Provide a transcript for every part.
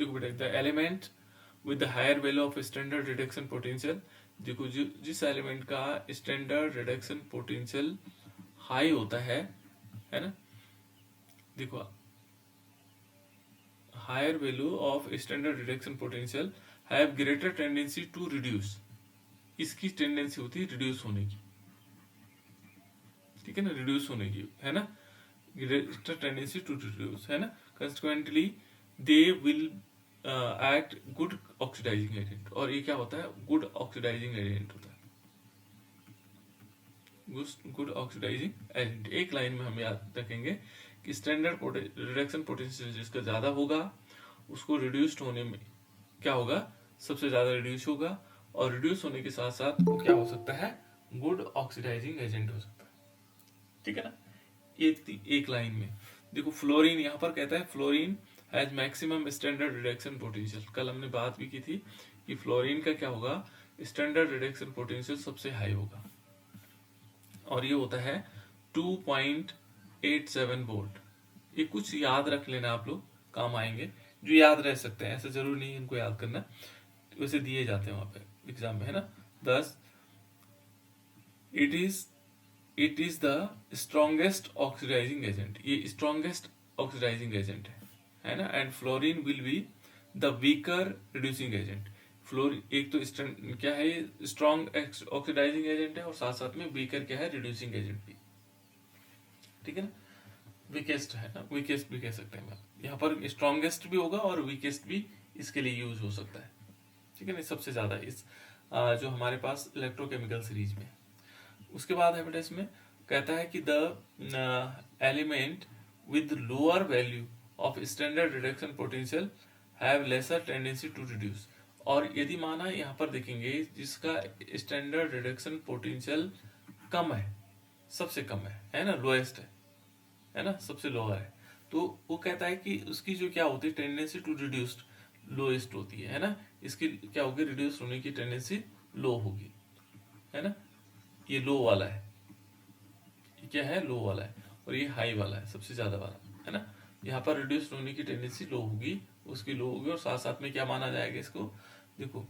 देखो बेटा, the element with the higher value of standard reduction potential, देखो जिस एलिमेंट का स्टैंडर्ड रिडक्शन पोटेंशियल हाई होता है ना, देखो higher value of standard reduction potential have greater tendency to reduce, इसकी टेंडेंसी होती है रिड्यूस होने की, ठीक है ना, रिड्यूस होने की है ना, ग्रेटर टेंडेंसी टू रिड्यूस है ना, consequently they will act good oxidising agent, और ये क्या होता है, गुड ऑक्सीडाइजिंग एजेंट होता है, गुड ऑक्सीडाइजिंग एजेंट। एक लाइन में हम याद रखेंगे कि स्टैंडर्ड रिडक्शन पोटेंशियल जिसका ज्यादा होगा उसको रिड्यूस्ड होने में क्या होगा, सबसे ज्यादा रिड्यूस होगा, और रिड्यूस होने के साथ साथ वो क्या हो सकता है, गुड ऑक्सीडाइजिंग एजेंट हो सकता है, ठीक है ना। एक लाइन में देखो, फ्लोरीन यहाँ पर कहता है fluorine has maximum standard reduction potential, कल हमने बात भी की थी कि फ्लोरीन का क्या होगा, स्टैंडर्ड रिडक्शन पोटेंशियल सबसे हाई होगा, और ये होता है 2.87 वोल्ट। ये कुछ याद रख लेना आप लोग, काम आएंगे, जो याद रह सकते हैं, ऐसा जरूरी नहीं इनको याद करना, वैसे दिए जाते हैं वहां पे एग्जाम में है ना। 10 it is the strongest oxidising agent, ये स्ट्रॉन्गेस्ट ऑक्सीडाइजिंग एजेंट है ना, and fluorine will be the weaker reducing agent. Fluorine एक तो क्या है, स्ट्रॉन्ग ऑक्सीडाइजिंग एजेंट है, और साथ साथ में वीकर क्या है, रिड्यूसिंग एजेंट भी, ठीक है ना, वीकेस्ट है ना, वीकेस्ट भी कह सकते हैं, यहाँ पर स्ट्रॉन्गेस्ट भी होगा और वीकेस्ट भी इसके लिए यूज हो सकता है, ठीक है ना, सबसे ज्यादा इस जो हमारे पास इलेक्ट्रोकेमिकल सीरीज में। उसके बाद है बेटा इसमें कहता है कि the element with lower value of standard reduction potential have lesser tendency to reduce, और यदि माना यहाँ पर देखेंगे जिसका स्टैंडर्ड रिडक्शन पोटेंशियल कम है, सबसे कम है ना, लोएस्ट है ना, सबसे लोअर है, तो वो कहता है कि उसकी जो क्या होती है, टेंडेंसी टू रिड्यूस्ड लोएस्ट होती है ना, इसकी क्या होगी, रिड्यूस होने की टेंडेंसी लो होगी, है ना, ये लो वाला है, ये क्या है, लो वाला है, और ये हाई वाला है, सबसे ज्यादा वाला है ना, यहाँ पर रिड्यूस होने की टेंडेंसी लो होगी, उसकी लो होगी, और साथ साथ में क्या माना जाएगा इसको, देखो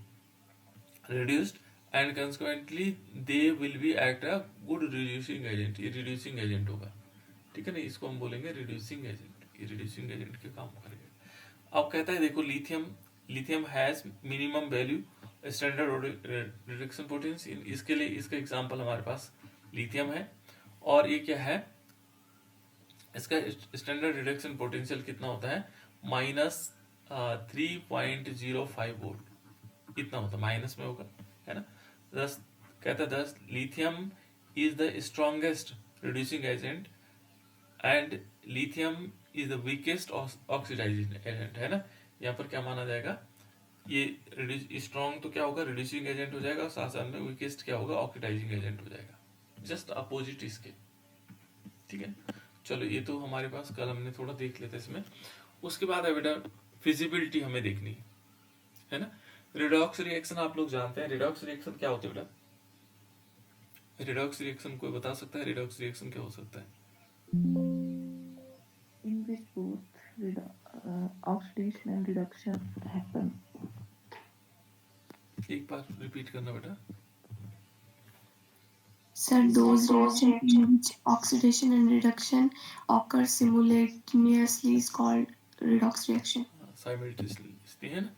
reduced, and consequently they will be act a good reducing agent, ये रिड्यूसिंग एजेंट होगा, ठीक है ना, इसको हम बोलेंगे रिड्यूसिंग एजेंट, ये रिड्यूसिंग एजेंट के काम करेगा। अब कहता है देखो lithium, lithium has minimum value standard reduction potential, इसके लिए इसका एग्जांपल हमारे पास लिथियम है, और ये क्या है, इसका स्टैंडर्ड रिडक्शन पोटेंशियल कितना होता है, -3.05 वोल्ट, इतना होता है, माइनस में होगा, है ना। दस कहता है, दस lithium is the strongest reducing agent and lithium is the weakest oxidising agent, है ना, यहाँ पर क्या माना जाएगा, ये स्ट्रॉन्ग तो क्या होगा, रिड्यूसिंग एजेंट हो जाएगा, और साथ साथ में वीकेस्ट क्या होगा, ऑक्सीडाइजिंग एजेंट हो जाएगा, जस्ट अपोजिट इसके, ठीक है। चलो ये तो हमारे पास कल हमने थोड़ा देख लेते इसमें। उसके बाद है बेटा फिजिबिलिटी हमें देखनी है ना। रिडॉक्स रिएक्शन आप लोग जानते हैं, रिडॉक्स रिएक्शन क्या होते हैं बेटा, रिडॉक्स रिएक्शन कोई बता सकता है, रिडॉक्स रिएक्शन क्या हो सकता है? In which both oxidation and reduction happen. एक बार रिपीट करना बेटा। Sir, those reactions in which oxidation and reduction occur simultaneously is called redox reaction. Simultaneously है ना,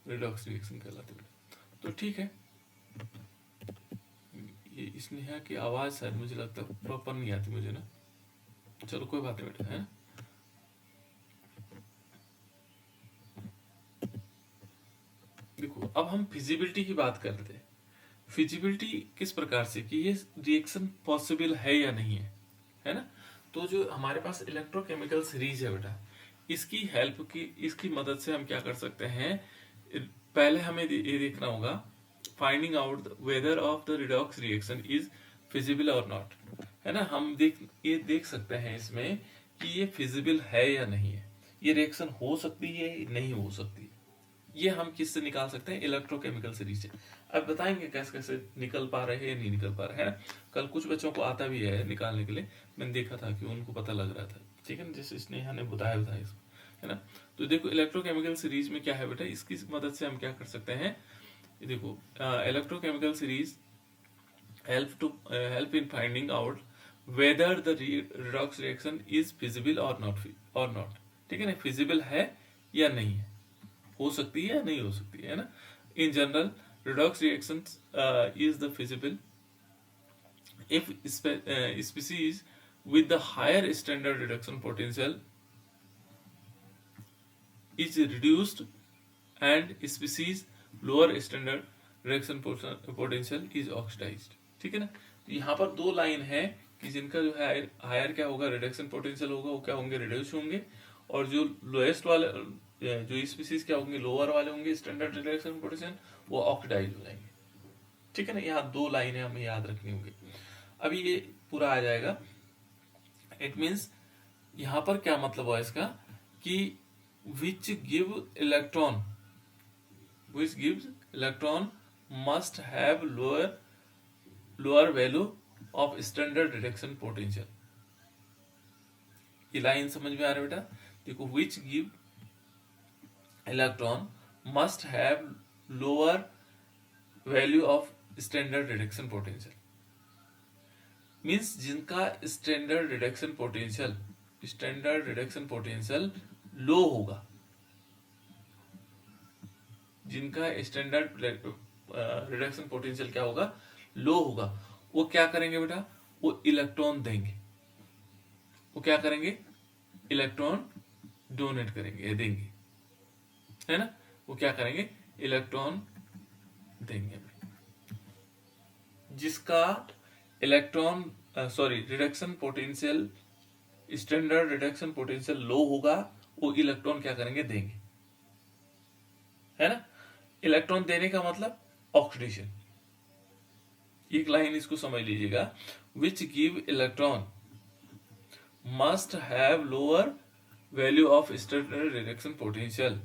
रिडॉक्स रिएक्शन कहलाते बेटा। तो ठीक है, ये स्नेहा की आवाज शायद मुझे लगता है प्रॉपर नहीं आती मुझे ना, चलो कोई बात नहीं बेटा, है ना। देखो अब हम फिजिबिलिटी की बात करते हैं, फिजिबिलिटी किस प्रकार से कि ये रिएक्शन पॉसिबल है या नहीं है ना। तो जो हमारे पास इलेक्ट्रोकेमिकल सीरीज है बेटा, इसकी हेल्प की, इसकी मदद से हम क्या कर सकते हैं, पहले हमें ये देखना होगा, finding out whether of the redox reaction is feasible और नॉट, है ना। हम ये देख सकते हैं इसमें कि ये फिजिबल है या नहीं है, ये रिएक्शन हो सकती है नहीं हो सकती है, ये हम किससे निकाल सकते हैं, इलेक्ट्रोकेमिकल सीरीज से। अब बताएंगे कैसे कैसे निकल पा रहे हैं या नहीं निकल पा रहे हैं ना। कल कुछ बच्चों को आता भी है निकालने के लिए, मैंने देखा था कि उनको पता लग रहा था, ठीक है ना, जैसे स्नेहा ने बताया था इसको, है ना। तो देखो इलेक्ट्रोकेमिकल सीरीज में क्या है बेटा, इसकी मदद से हम क्या कर सकते हैं, देखो electrochemical series help in finding out whether the redox reaction is feasible or not, ठीक है ना, feasible है या नहीं है, हो सकती है या नहीं हो सकती है ना. In general, redox reactions is the feasible if species with the higher standard reduction potential is reduced and species lower standard reduction potential is oxidized. ठीक है ना. तो यहाँ पर दो लाइन है कि जिनका जो है हायर क्या होगा, रिडक्शन पोटेंशियल होगा, वो क्या होंगे, रिड्यूस होंगे, और जो लोएस्ट वाले जो स्पीसीज क्या होंगे, लोअर वाले होंगे स्टैंडर्ड रिडक्शन पोटेंशियल, वो ऑक्सीडाइज हो जाएंगे. ठीक है ना. यहाँ दो लाइनें हमें याद रखनी होंगी. अभी ये पूरा आ जाएगा. इट मीन्स यहाँ पर क्या मतलब हुआ इसका कि which gives electron must have lower value of standard reduction potential. ये लाइन समझ में आ रहा है बेटा. देखो which give electron must have lower value of standard reduction potential means जिनका standard reduction potential लो होगा, जिनका स्टैंडर्ड रिडक्शन पोटेंशियल क्या होगा, लो होगा, वो क्या करेंगे बेटा, वो इलेक्ट्रॉन देंगे. वो क्या करेंगे, इलेक्ट्रॉन डोनेट करेंगे, देंगे, है ना. वो क्या करेंगे, इलेक्ट्रॉन देंगे. जिसका electron reduction potential standard reduction potential low होगा, वो इलेक्ट्रॉन क्या करेंगे, देंगे, है ना. इलेक्ट्रॉन देने का मतलब ऑक्सीडेशन. एक लाइन इसको समझ लीजिएगा, which give electron must have lower value of standard reduction potential.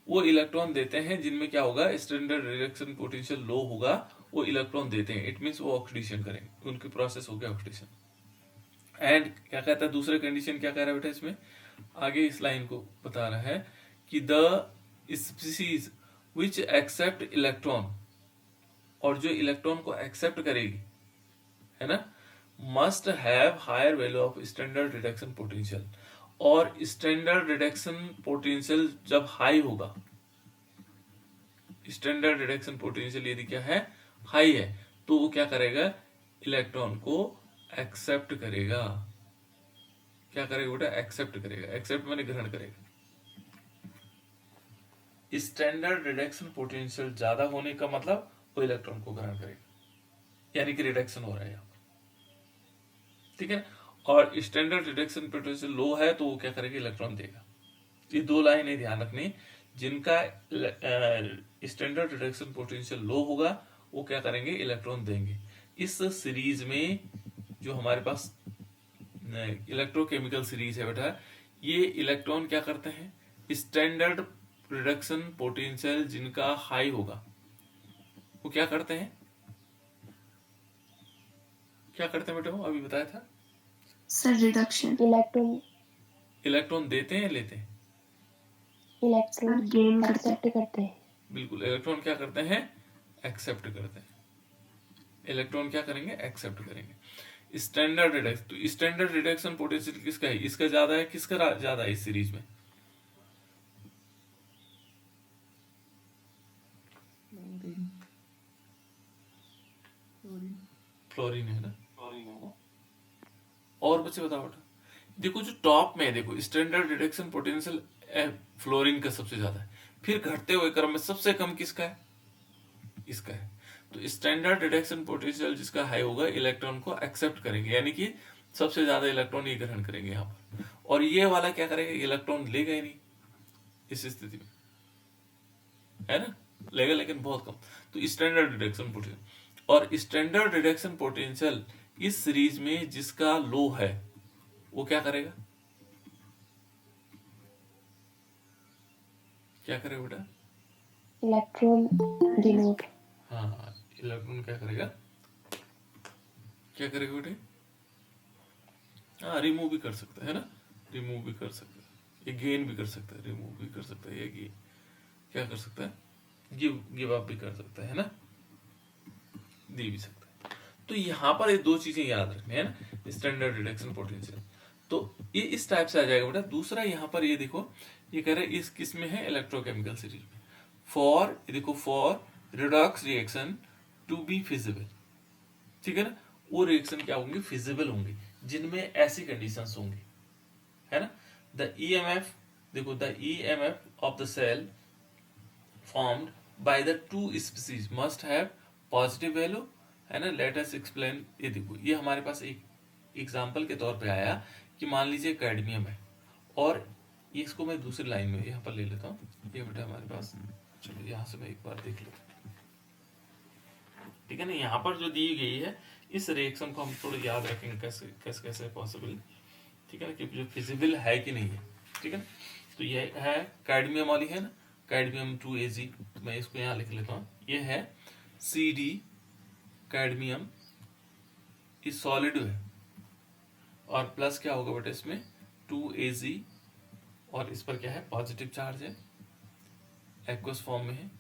वो इलेक्ट्रॉन देते हैं जिनमें क्या होगा, स्टैंडर्ड रिडक्शन पोटेंशियल लो होगा, वो इलेक्ट्रॉन देते हैं. इट मीन्स वो ऑक्सीडेशन करेंगे, उनकी प्रोसेस हो गया ऑक्सीडेशन. एंड क्या कहता है दूसरा कंडीशन, क्या कह रहा है बेटा इसमें, आगे इस लाइन को बता रहा है कि the species which accept electron, और जो इलेक्ट्रॉन को एक्सेप्ट करेगी, है ना, must have higher value of standard reduction potential. और स्टैंडर्ड रिडक्शन पोटेंशियल जब हाई होगा, स्टैंडर्ड रिडक्शन पोटेंशियल यदि क्या है, हाई है, तो वो क्या करेगा, इलेक्ट्रॉन को एक्सेप्ट करेगा. क्या करेगा बेटा, एक्सेप्ट करेगा. एक्सेप्ट माने ग्रहण करेगा. स्टैंडर्ड रिडक्शन पोटेंशियल ज्यादा होने का मतलब वो इलेक्ट्रॉन को ग्रहण करेगा, यानी कि रिडक्शन हो रहा है यहाँ पर. ठीक है. और स्टैंडर्ड रिडक्शन पोटेंशियल लो है तो वो क्या करेगा, इलेक्ट्रॉन देगा. ये दो लाइनें ध्यान रखनी, जिनका स्टैंडर्ड रिडक्शन पोटेंशियल लो होगा, वो क्या करेंगे, इलेक्ट्रॉन देंगे. इस सीरीज में जो हमारे पास इलेक्ट्रोकेमिकल सीरीज है बेटा, ये इलेक्ट्रॉन क्या करते हैं, स्टैंडर्ड रिडक्शन पोटेंशियल जिनका हाई होगा, वो क्या करते हैं, क्या करते हैं बेटा, वो अभी बताया था सर, रिडक्शन. इलेक्ट्रॉन देते हैं, लेते हैं, इलेक्ट्रॉन गेन करते हैं. बिल्कुल. इलेक्ट्रॉन क्या करते हैं, एक्सेप्ट करते हैं. इलेक्ट्रॉन क्या करेंगे, एक्सेप्ट करेंगे. स्टैंडर्ड रिडक्शन, तो स्टैंडर्ड रिडक्शन पोटेंशियल किसका है, इसका ज्यादा है, किसका ज्यादा है इस सीरीज में, फ्लोरीन है ना. और बच्चे बताओ बेटा, देखो जो टॉप में है, देखो स्टैंडर्ड रिडक्शन पोटेंशियल फ्लोरीन का सबसे ज्यादा है, फिर घटते हुए क्रम में सबसे कम किसका है, इसका है. तो स्टैंडर्ड रिडक्शन पोटेंशियल जिसका हाई होगा, इलेक्ट्रॉन को एक्सेप्ट करेंगे, यानी कि सबसे ज्यादा इलेक्ट्रॉन ये ग्रहण करेंगे यहाँ पर. और ये वाला क्या करेगा, इलेक्ट्रॉन लेगा ही नहीं इस स्थिति में, है ना, लेगा लेकिन बहुत कम. तो स्टैंडर्ड रिडक्शन पोटेंशियल, और स्टैंडर्ड रिडक्शन पोटेंशियल इस सीरीज में जिसका लो है, वो क्या करेगा, क्या करेगा बेटा, इलेक्ट्रॉन डिनोट. हाँ, इलेक्ट्रॉन क्या करेगा, क्या करेगा बेटे, हाँ, रिमूव भी कर सकता है ना, रिमूव भी कर सकता है. ये गेन भी कर सकता है, रिमूव भी कर सकता है, ये क्या कर सकता है, गिव अप भी कर सकता है ना, दे भी सकता है। तो यहाँ पर ये दो चीजें याद रखनी है ना, स्टैंडर्ड रिडक्शन पोटेंशियल। तो ये इस टाइप से आ जाएगा बेटा। दूसरा यहाँ पर ये देखो, ये कह रहे हैं इस किस में है, इलेक्ट्रोकेमिकल सीरीज में। फॉर देखो, for redox reaction to be feasible, ठीक है ना, वो रिएक्शन क्या होंगे, फिजिबल होंगे, जिनमें ऐसी कंडीशंस होंगी, है ना। द ईएमएफ देखो, the EMF of the cell formed by the two species must have positive value, है ना। Let us explain. ये देखो, ये हमारे पास एक एग्जांपल के तौर पे आया कि मान लीजिए कैडमियम है, और ये इसको मैं दूसरी लाइन में यहाँ पर ले लेता हूँ। ये बेटा हमारे पास, चलो यहाँ से मैं एक बार देख लेता हूँ, ठीक है ना। यहाँ पर जो दी गई है, इस रिएक्शन को हम थोड़ा याद रखेंगे, कैसे कैसे कैसे पॉसिबल, ठीक है ना, कि जो फिजिबल है कि नहीं है, ठीक है ना। तो ये है कैडमियम वाली, है ना, कैडमियम 2Ag, मैं इसको यहाँ लिख लेता हूँ। ये है Cd, कैडमियम इस सॉलिड है, और प्लस क्या होगा बेटा इसमें 2Ag, और इस पर क्या है, पॉजिटिव चार्ज है, एक्वस फॉर्म में है,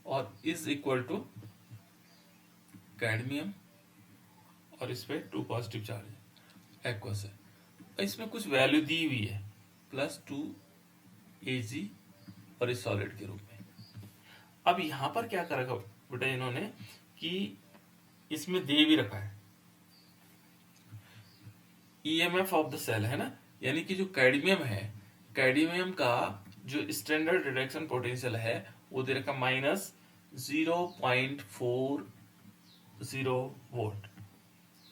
और इज इक्वल टू कैडमियम, और इस पे 2 पॉजिटिव चार्ज है, एक्वस है। इसमें कुछ वैल्यू दी हुई है, +2Ag, और इस सॉलिड के रूप में। अब यहां पर क्या कर रखा बेटा इन्होंने, कि इसमें दे भी रखा है ईएमएफ ऑफ द सेल, है ना, यानी कि जो कैडमियम है, कैडमियम का जो स्टैंडर्ड रिडक्शन पोटेंशियल है वो दे रखा -0.40 वोल्ट,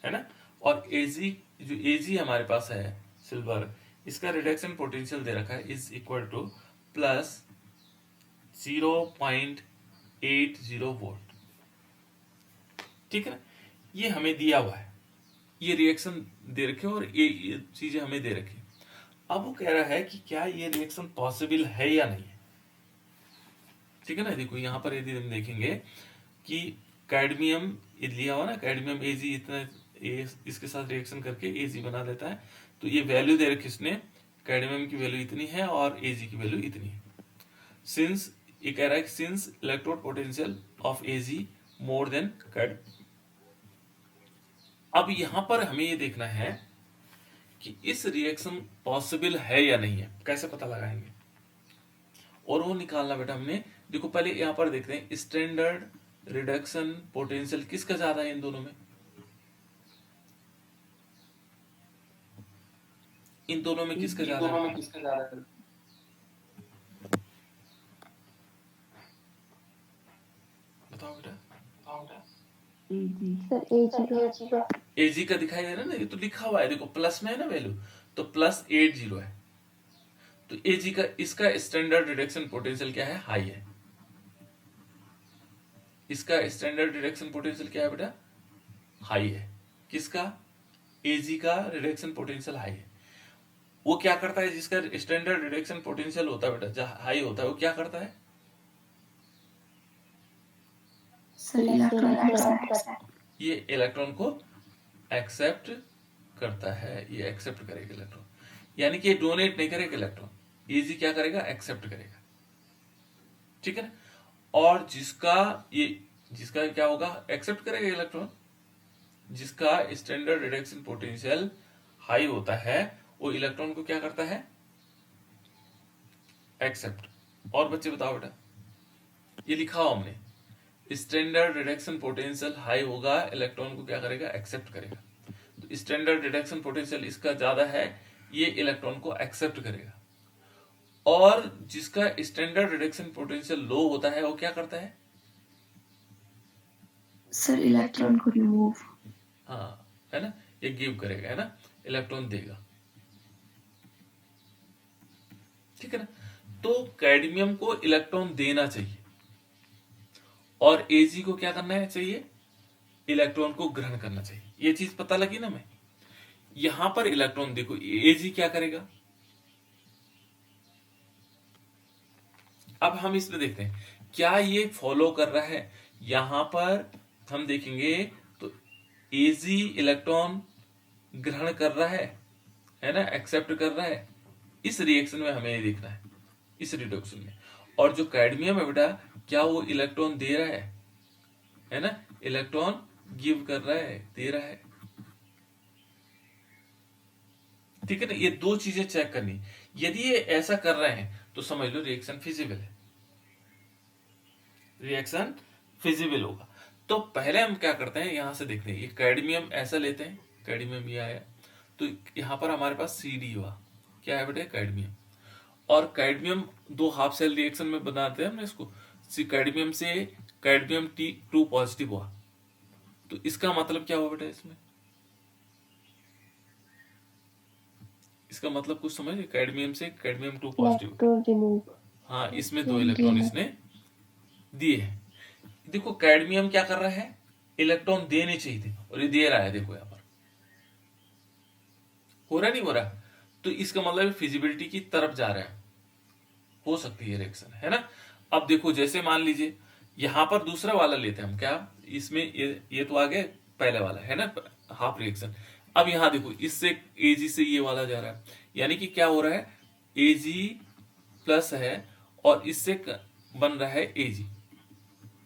है ना। और एजी, जो एजी हमारे पास है सिल्वर, इसका रिडक्शन पोटेंशियल दे रखा है इज इक्वल टू +0.80 वोल्ट, ठीक है ना। ये हमें दिया हुआ है, ये रिएक्शन दे रखे, और ये चीजें हमें दे रखी। अब वो कह रहा है कि क्या ये रिएक्शन पॉसिबल है या नहीं है, ठीक है ना। देखो यहाँ पर यदि हम देखेंगे कि कैडमियम लिया हुआ ना, कैडमियम एजी, इतना इसके साथ रिएक्शन करके एजी बना देता है, तो ये वैल्यू दे रखी इसने, कैडमियम की वैल्यू इतनी है और एजी की वैल्यू इतनी है। सिंस ये कह रहा है कि since electrode potential of AG more than cad. अब यहां पर हमें ये देखना है कि इस रिएक्शन पॉसिबल है या नहीं है, कैसे पता लगाएंगे, और वो निकालना बेटा हमने। देखो पहले यहां पर देखते हैं, स्टैंडर्ड रिडक्शन पोटेंशियल किसका ज्यादा है इन दोनों में, इन दोनों में किसका ज्यादा है, बताओ बेटा। एजी का दिखाई दे रहा है ना, ये तो लिखा हुआ है, देखो प्लस में है ना वैल्यू, तो +80 है। तो एजी का, इसका स्टैंडर्ड रिडक्शन पोटेंशियल क्या है, हाई है। इसका स्टैंडर्ड रिडक्शन पोटेंशियल क्या है बेटा, हाई है। किसका, एजी का रिडक्शन पोटेंशियल हाई है। वो क्या करता है, जिसका स्टैंडर्ड रिडक्शन पोटेंशियल होता है बेटा, जहां हाई होता है, वो क्या करता है, ये इलेक्ट्रॉन को एक्सेप्ट करता है, ये एक्सेप्ट करेगा इलेक्ट्रॉन, यानी कि ये डोनेट नहीं करेगा इलेक्ट्रॉन, एजी क्या करेगा, एक्सेप्ट करेगा, ठीक है ना। और जिसका क्या होगा, एक्सेप्ट करेगा इलेक्ट्रॉन, जिसका स्टैंडर्ड रिडक्शन पोटेंशियल हाई होता है, वो इलेक्ट्रॉन को क्या करता है, एक्सेप्ट। और बच्चे बताओ बेटा, ये लिखा हो हमने, स्टैंडर्ड रिडक्शन पोटेंशियल हाई होगा, इलेक्ट्रॉन को क्या करेगा, एक्सेप्ट करेगा। तो स्टैंडर्ड रिडक्शन पोटेंशियल इसका ज्यादा है, ये इलेक्ट्रॉन को एक्सेप्ट करेगा। और जिसका स्टैंडर्ड रिडक्शन पोटेंशियल लो होता है, वो क्या करता है, सर इलेक्ट्रॉन को रिमूव, हाँ, है ना, ये गिव करेगा, है ना, इलेक्ट्रॉन देगा, ठीक है ना। तो कैडमियम को इलेक्ट्रॉन देना चाहिए, और एजी को क्या करना है चाहिए, इलेक्ट्रॉन को ग्रहण करना चाहिए। ये चीज पता लगी ना। मैं यहां पर इलेक्ट्रॉन देखो, एजी क्या करेगा, अब हम इसमें देखते हैं क्या ये फॉलो कर रहा है। यहां पर हम देखेंगे तो एजी इलेक्ट्रॉन ग्रहण कर रहा है ना, एक्सेप्ट कर रहा है, इस रिएक्शन में हमें ये देखना है, इस रिडक्शन में। और जो कैडमियम है बेटा, क्या वो इलेक्ट्रॉन दे रहा है ना, इलेक्ट्रॉन गिव कर रहा है, दे रहा है, ठीक है ना। ये दो चीजें चेक करनी। यदि ये ऐसा कर रहे हैं तो समझ लो रिएक्शन फिजिबल है, रिएक्शन फिजिबल होगा। तो पहले हम क्या करते हैं, यहां से देखते हैं, ये कैडमियम ऐसा लेते हैं, कैडमियम ये आया, तो यहां पर हमारे पास CD हुआ, क्या है बेटे, कैडमियम। और कैडमियम दो हाफ सेल रिएक्शन में बनाते हैं हमने इसको, कैडमियम से कैडमियम T2 पॉजिटिव हुआ, तो इसका मतलब क्या हुआ बेटा, इसमें इसका मतलब कुछ समझ, कैडमियम से कैडमियम 2 पॉजिटिव, इलेक्ट्रॉन रिमूव, हाँ इसमें 2 इलेक्ट्रॉन इसने दिए हैं। देखो कैडमियम क्या कर रहा है, इलेक्ट्रॉन देने चाहिए थे और ये दे रहा है, देखो यहां पर हो रहा नहीं हो रहा, तो इसका मतलब फिजिबिलिटी की तरफ जा रहा है, हो सकती है रिएक्शन, है ना। अब देखो जैसे मान लीजिए यहां पर दूसरा वाला लेते हैं हम, क्या इसमें ये तो आ गया पहले वाला, है ना, हाफ रिएक्शन। अब यहां देखो इससे Ag से ये वाला जा रहा है, यानी कि क्या हो रहा है, Ag प्लस है और इससे बन रहा है Ag।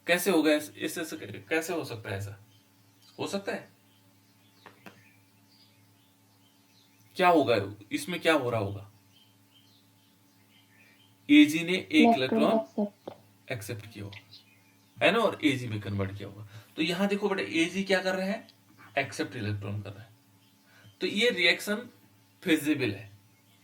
कैसे होगा, इससे कैसे हो सकता है, ऐसा हो सकता है, क्या होगा इसमें, क्या हो रहा होगा, Ag ने एक इलेक्ट्रॉन एक्सेप्ट किया होगा, है ना, और Ag में कन्वर्ट किया होगा। तो यहां देखो बेटा Ag क्या कर रहा है, एक्सेप्ट इलेक्ट्रॉन कर रहा है, तो ये रिएक्शन फिजिबल है,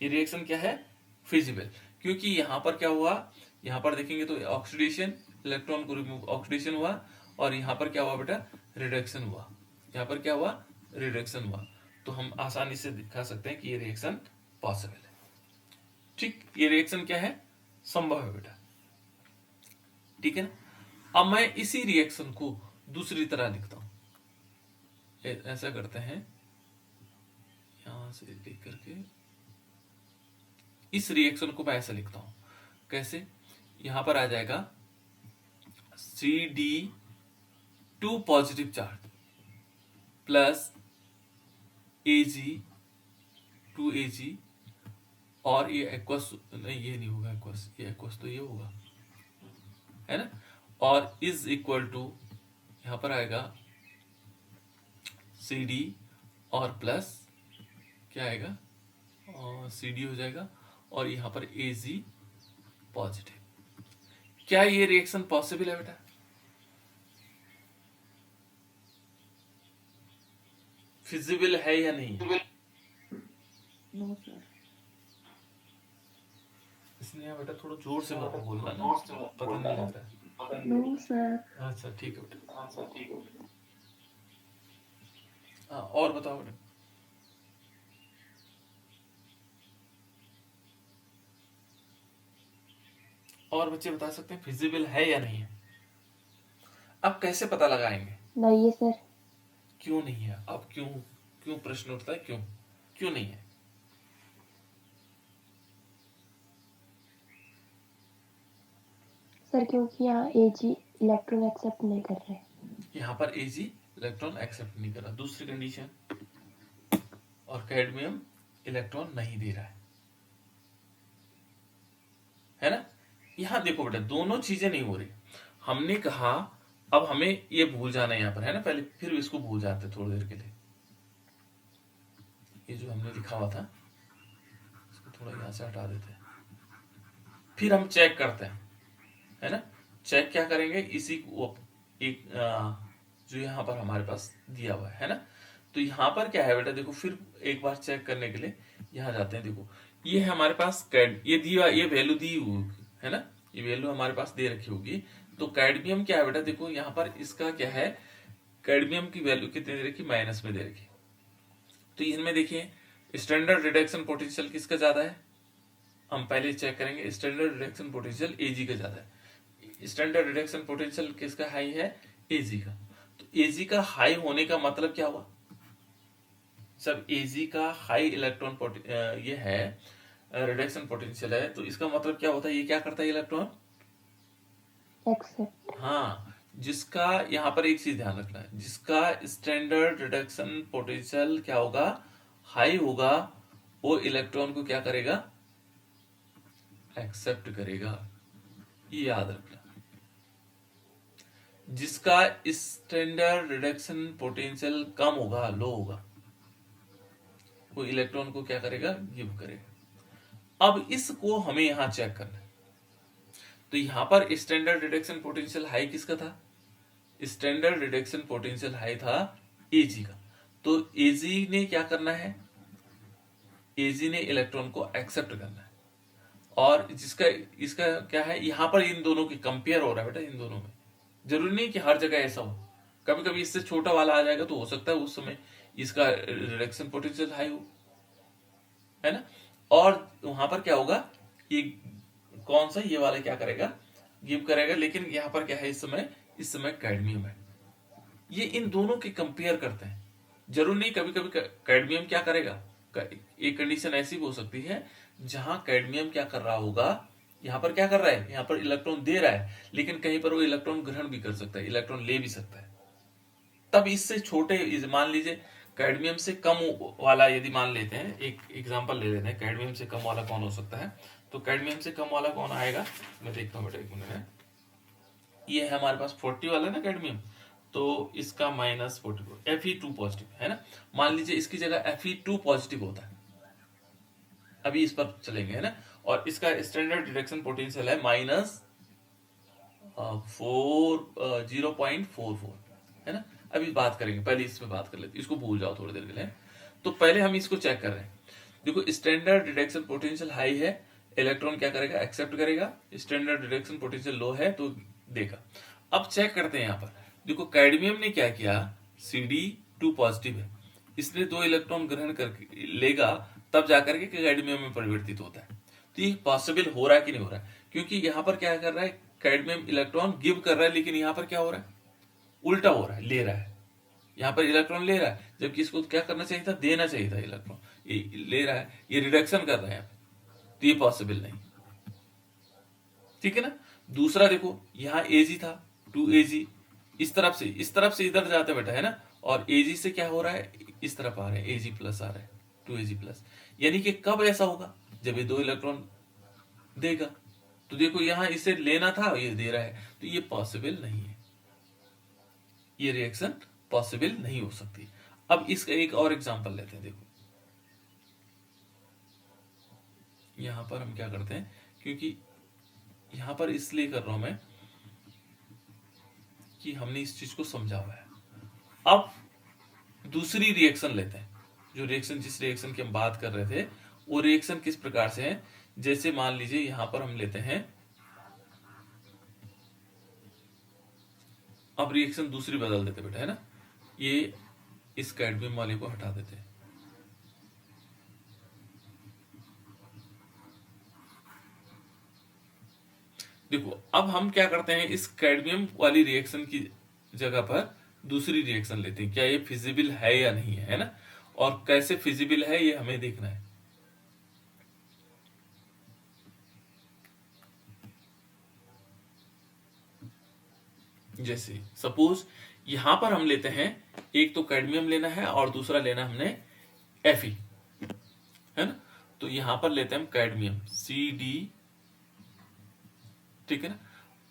ये रिएक्शन क्या है, फिजिबल। क्योंकि यहां पर क्या हुआ, यहां पर देखेंगे तो ऑक्सीडेशन, इलेक्ट्रॉन को रिमूव, ऑक्सीडेशन हुआ, और यहां पर क्या हुआ बेटा, रिडक्शन हुआ, यहां पर क्या हुआ, रिडक्शन हुआ। तो हम आसानी से दिखा सकते हैं कि ये रिएक्शन पॉसिबल है, ठीक, ये रिएक्शन क्या है, संभव है बेटा, ठीक है ना। अब मैं इसी रिएक्शन को दूसरी तरह लिखता हूं, ऐसा करते हैं, यहां से देख करके इस रिएक्शन को मैं ऐसा लिखता हूं, कैसे, यहां पर आ जाएगा CD2 positive charge plus Ag2Ag, और ये एक्वस नहीं, ये नहीं होगा एक्वस, ये एक्वस तो ये होगा, है ना, और इज इक्वल टू यहां पर आएगा CD और प्लस क्या आएगा, और CD हो जाएगा, और यहां पर Ag पॉजिटिव। क्या ये रिएक्शन पॉसिबल है बेटा, फिजिबल है या नहीं, नो सर, इसलिए बेटा थोड़ा जोर से बोलना ना, पता नहीं लगता है। नो सर, अच्छा ठीक है बेटा, अच्छा ठीक है बेटा, हाँ और बताओ बेटा, और बच्चे बता सकते हैं फिजिबल है या नहीं है। अब कैसे पता लगाएंगे, नहीं है सर, क्यों नहीं है, अब क्यों क्यों प्रश्न उठता है, क्यों क्यों नहीं है, सर क्योंकि यहाँ Ag इलेक्ट्रॉन एक्सेप्ट नहीं कर रहे, यहां पर Ag इलेक्ट्रॉन एक्सेप्ट नहीं कर रहा, दूसरी कंडीशन, और कैडमियम इलेक्ट्रॉन नहीं दे रहा है ना। यहां देखो बेटा दोनों चीजें नहीं हो रही, हमने कहा अब हमें ये भूल जाना है यहां पर, है ना, पहले फिर इसको भूल जाते थोड़ी देर के लिए, ये जो हमने लिखा हुआ था इसको थोड़ा यहां से हटा देते हैं, फिर हम चेक करते हैं, है ना। चेक क्या करेंगे, इसी को एक जो यहाँ पर हमारे पास दिया हुआ है ना, तो यहाँ पर क्या है बेटा, देखो फिर एक बार चेक करने के लिए यहाँ जाते हैं, देखो ये है हमारे पास कैड, ये दिया, ये वैल्यू दी हुई है ना, ये वैल्यू हमारे पास दे रखी होगी। तो कैडमियम क्या है बेटा, देखो यहाँ पर इसका क्या है, कैडमियम की वैल्यू कितनी दे रखी, माइनस में दे रखी। तो इनमें देखिए स्टैंडर्ड रिडक्शन पोटेंशियल किसका ज्यादा है, हम पहले चेक करेंगे, स्टैंडर्ड रिडक्शन पोटेंशियल Ag का ज्यादा है, स्टैंडर्ड रिडक्शन पोटेंशियल किसका हाई है, Ag का। तो Ag का हाई होने का मतलब क्या हुआ, सब Ag का हाई इलेक्ट्रॉन ये है रिडक्शन पोटेंशियल है, तो इसका मतलब क्या होता है, ये क्या करता है इलेक्ट्रॉन एक्सेप्ट, हाँ, जिसका यहाँ पर एक चीज ध्यान रखना है, जिसका स्टैंडर्ड रिडक्शन पोटेंशियल क्या होगा, हाई होगा, वो इलेक्ट्रॉन को क्या करेगा, एक्सेप्ट करेगा, ये याद रखना। जिसका स्टैंडर्ड रिडक्शन पोटेंशियल कम होगा, लो होगा, वो इलेक्ट्रॉन को क्या करेगा, गिव करेगा। अब इसको हमें यहां चेक करना है। तो यहां पर स्टैंडर्ड रिडक्शन पोटेंशियल हाई किसका था, स्टैंडर्ड रिडक्शन पोटेंशियल हाई था एजी का। तो एजी ने क्या करना है, एजी ने इलेक्ट्रॉन को एक्सेप्ट करना है। और जिसका इसका क्या है, यहां पर इन दोनों की कंपेयर हो रहा है बेटा, इन दोनों में। जरूरी नहीं कि हर जगह ऐसा हो, कभी कभी इससे छोटा वाला आ जाएगा तो हो सकता है उस समय इसका रिडक्शन पोटेंशियल हाई हो, है ना। और वहां पर क्या होगा, ये कौन सा, ये वाला क्या करेगा, गिव करेगा। लेकिन यहां पर क्या है, इस समय कैडमियम है। ये इन दोनों के कंपेयर करते हैं। जरूर नहीं, कभी कभी कैडमियम क्या करेगा, एक कंडीशन ऐसी भी हो सकती है जहां कैडमियम क्या कर रहा होगा, यहां पर क्या कर रहा है, यहां पर इलेक्ट्रॉन दे रहा है, लेकिन कहीं पर वो इलेक्ट्रॉन ग्रहण भी कर सकता है, इलेक्ट्रॉन ले भी सकता है। तब इससे छोटे, मान लीजिए कैडमियम से कम वाला यदि मान लेते हैं, एक एग्जांपल ले लेते हैं, कैडमियम से कम वाला कौन हो सकता है। तो कैडमियम से कम वाला कौन आएगा, मैं देखता हूँ बेटा, एक मिनट है। ये है हमारे पास 40 वाला ना कैडमियम, तो इसका -44 Fe2 पॉजिटिव है ना। मान लीजिए इसकी जगह Fe2 पॉजिटिव होता है, अभी इस पर चलेंगे, है ना। और इसका स्टैंडर्ड डिडक्शन पोटेंशियल है -0.44, है ना। अभी बात करेंगे, पहले इसमें बात कर लेते, इसको भूल जाओ थोड़ी देर के लिए। तो पहले हम इसको चेक कर रहे हैं। देखो स्टैंडर्ड डिडक्शन पोटेंशियल हाई है, इलेक्ट्रॉन क्या करेगा, एक्सेप्ट करेगा। स्टैंडर्ड डिडक्शन पोटेंशियल लो है तो देगा। अब चेक करते हैं, यहां पर देखो कैडमियम ने क्या किया, CD2 पॉजिटिव है, इसने 2 इलेक्ट्रॉन ग्रहण करके लेगा, तब जाकर के कैडमियम में परिवर्तित होता है। तो ये पॉसिबल हो रहा है कि नहीं हो रहा है, क्योंकि यहां पर क्या कर रहा है, कैडमियम इलेक्ट्रॉन गिव कर रहा है, लेकिन यहां पर क्या हो रहा है, उल्टा हो रहा है, ले रहा है। यहां पर इलेक्ट्रॉन ले रहा है, जबकि इसको क्या करना चाहिए था, देना चाहिए था इलेक्ट्रॉन। ये ले रहा है, ये रिडक्शन कर रहा है, तो ये पॉसिबल नहीं, ठीक है ना। दूसरा देखो, यहां एजी था 2AG, इस तरफ से इधर जाते बेटा, है ना। और एजी से क्या हो रहा है, इस तरफ आ रहा है, एजी प्लस आ रहा है, 2AG प्लस। यानी कि कब ऐसा होगा, जब ये 2 इलेक्ट्रॉन देगा। तो देखो यहां इसे लेना था, ये दे रहा है, तो ये पॉसिबल नहीं है, ये रिएक्शन पॉसिबल नहीं हो सकती। अब इसका एक और एग्जांपल लेते हैं। देखो यहां पर हम क्या करते हैं, क्योंकि यहां पर इसलिए कर रहा हूं मैं कि हमने इस चीज को समझा हुआ है। अब दूसरी रिएक्शन लेते हैं, जो रिएक्शन, जिस रिएक्शन की हम बात कर रहे थे, वो रिएक्शन किस प्रकार से है। जैसे मान लीजिए यहां पर हम लेते हैं, अब रिएक्शन दूसरी बदल देते बेटा, है ना। ये इस कैडमियम वाले को हटा देते हैं। देखो अब हम क्या करते हैं, इस कैडमियम वाली रिएक्शन की जगह पर दूसरी रिएक्शन लेते हैं, क्या ये फिजिबल है या नहीं है ना। और कैसे फिजिबल है ये हमें देखना है। जैसे सपोज यहां पर हम लेते हैं, एक तो कैडमियम लेना है और दूसरा लेना हमने Fe, है ना। तो यहां पर लेते हैं हम कैडमियम CD, ठीक है ना,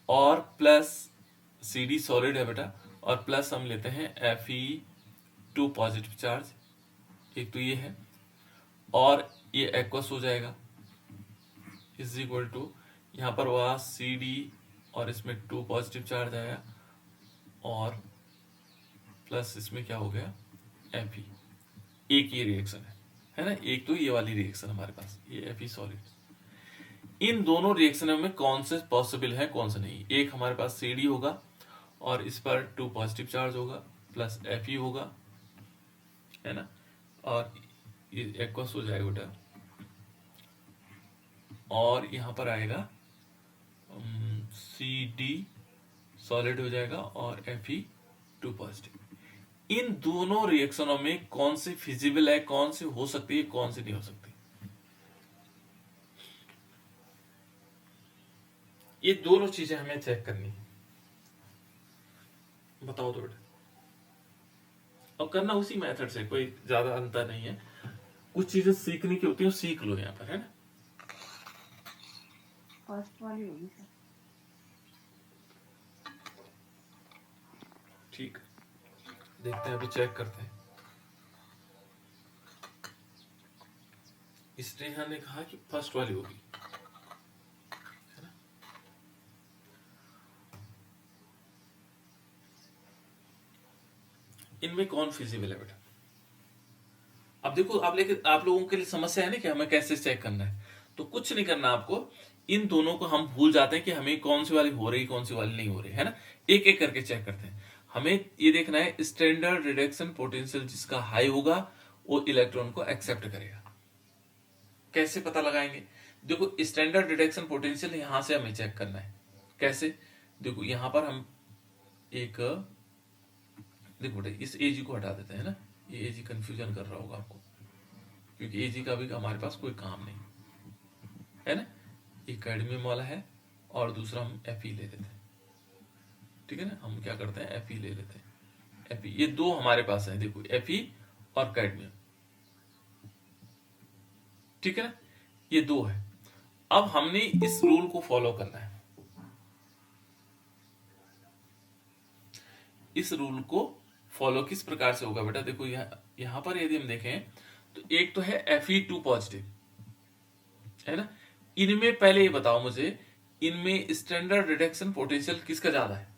और प्लस CD सॉलिड है बेटा, और प्लस हम लेते हैं Fe2 पॉजिटिव चार्ज, एक तो ये है, और ये एक्वस हो जाएगा, इज इक्वल टू, यहां पर वह CD और इसमें 2 पॉजिटिव चार्ज आया, और प्लस इसमें क्या हो गया, Fe। एक ये रिएक्शन है ना। एक तो ये वाली रिएक्शन हमारे पास, ये Fe सॉलिड। इन दोनों रिएक्शनों में कौन से पॉसिबल है, कौन सा नहीं। एक हमारे पास CD होगा और इस पर 2 पॉजिटिव चार्ज होगा, प्लस Fe होगा, है ना, और ये एक्वस हो जाएगा बेटा, और यहां पर आएगा CD सॉलिड हो जाएगा और Fe2 पॉजिटिव। इन दोनों रिएक्शनों में कौन सी फिजिबल है, कौन सी हो सकती है, कौन सी नहीं हो सकती, ये दोनों चीजें हमें चेक करनी है। बताओ तो बेटा, और करना उसी मेथड से, कोई ज्यादा अंतर नहीं है। कुछ चीजें सीखने की होती है, सीख लो यहाँ पर, है ना। फर्स्ट वाली होगी सर। ठीक, देखते हैं, अभी चेक करते हैं। स्नेहा ने कहा कि फर्स्ट वाली होगी, है ना? इनमें कौन फिजिबल है बेटा? अब देखो, आप लोगों के लिए समस्या है ना कि हमें कैसे चेक करना है। तो कुछ नहीं करना आपको, इन दोनों को हम भूल जाते हैं कि हमें कौन सी वाली हो रही, कौन सी वाली नहीं हो रही, है ना। एक एक करके चेक करते हैं। हमें ये देखना है स्टैंडर्ड रिडक्शन पोटेंशियल जिसका हाई होगा वो इलेक्ट्रॉन को एक्सेप्ट करेगा। कैसे पता लगाएंगे? देखो, स्टैंडर्ड रिडक्शन पोटेंशियल यहां से हमें चेक करना है। कैसे? देखो, यहां पर हम एक, देखो बेटा, इस एजी को हटा देते हैं ना। ये एजी कंफ्यूजन कर रहा होगा आपको, क्योंकि एजी का भी हमारे पास कोई काम नहीं है ना। एक कैडमियम वाला है और दूसरा हम एफई ले लेते हैं, ठीक है ना। हम क्या करते हैं, एफई ले लेते हैं। एफई, ये दो हमारे पास है, देखो, एफई और कैडमियम, ठीक है ना। ये दो है। अब हमने इस रूल को फॉलो करना है। इस रूल को फॉलो किस प्रकार से होगा बेटा? देखो, यहां पर यदि हम देखें तो एक तो है Fe2 पॉजिटिव, है ना। इनमें पहले ये बताओ मुझे, इनमें स्टैंडर्ड रिडक्शन पोटेंशियल किसका ज्यादा है?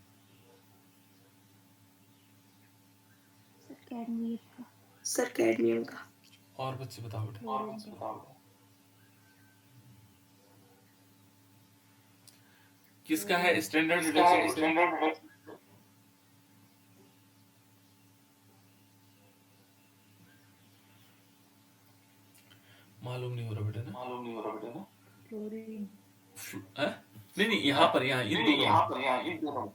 सर कैडमियम का। और बच्चे बताओ बेटा, किसका है स्टैंडर्ड रिडक्शन? मालूम नहीं हो रहा बेटा ना। क्लोरीन। नहीं, यहाँ पर, यहाँ इन दोनों,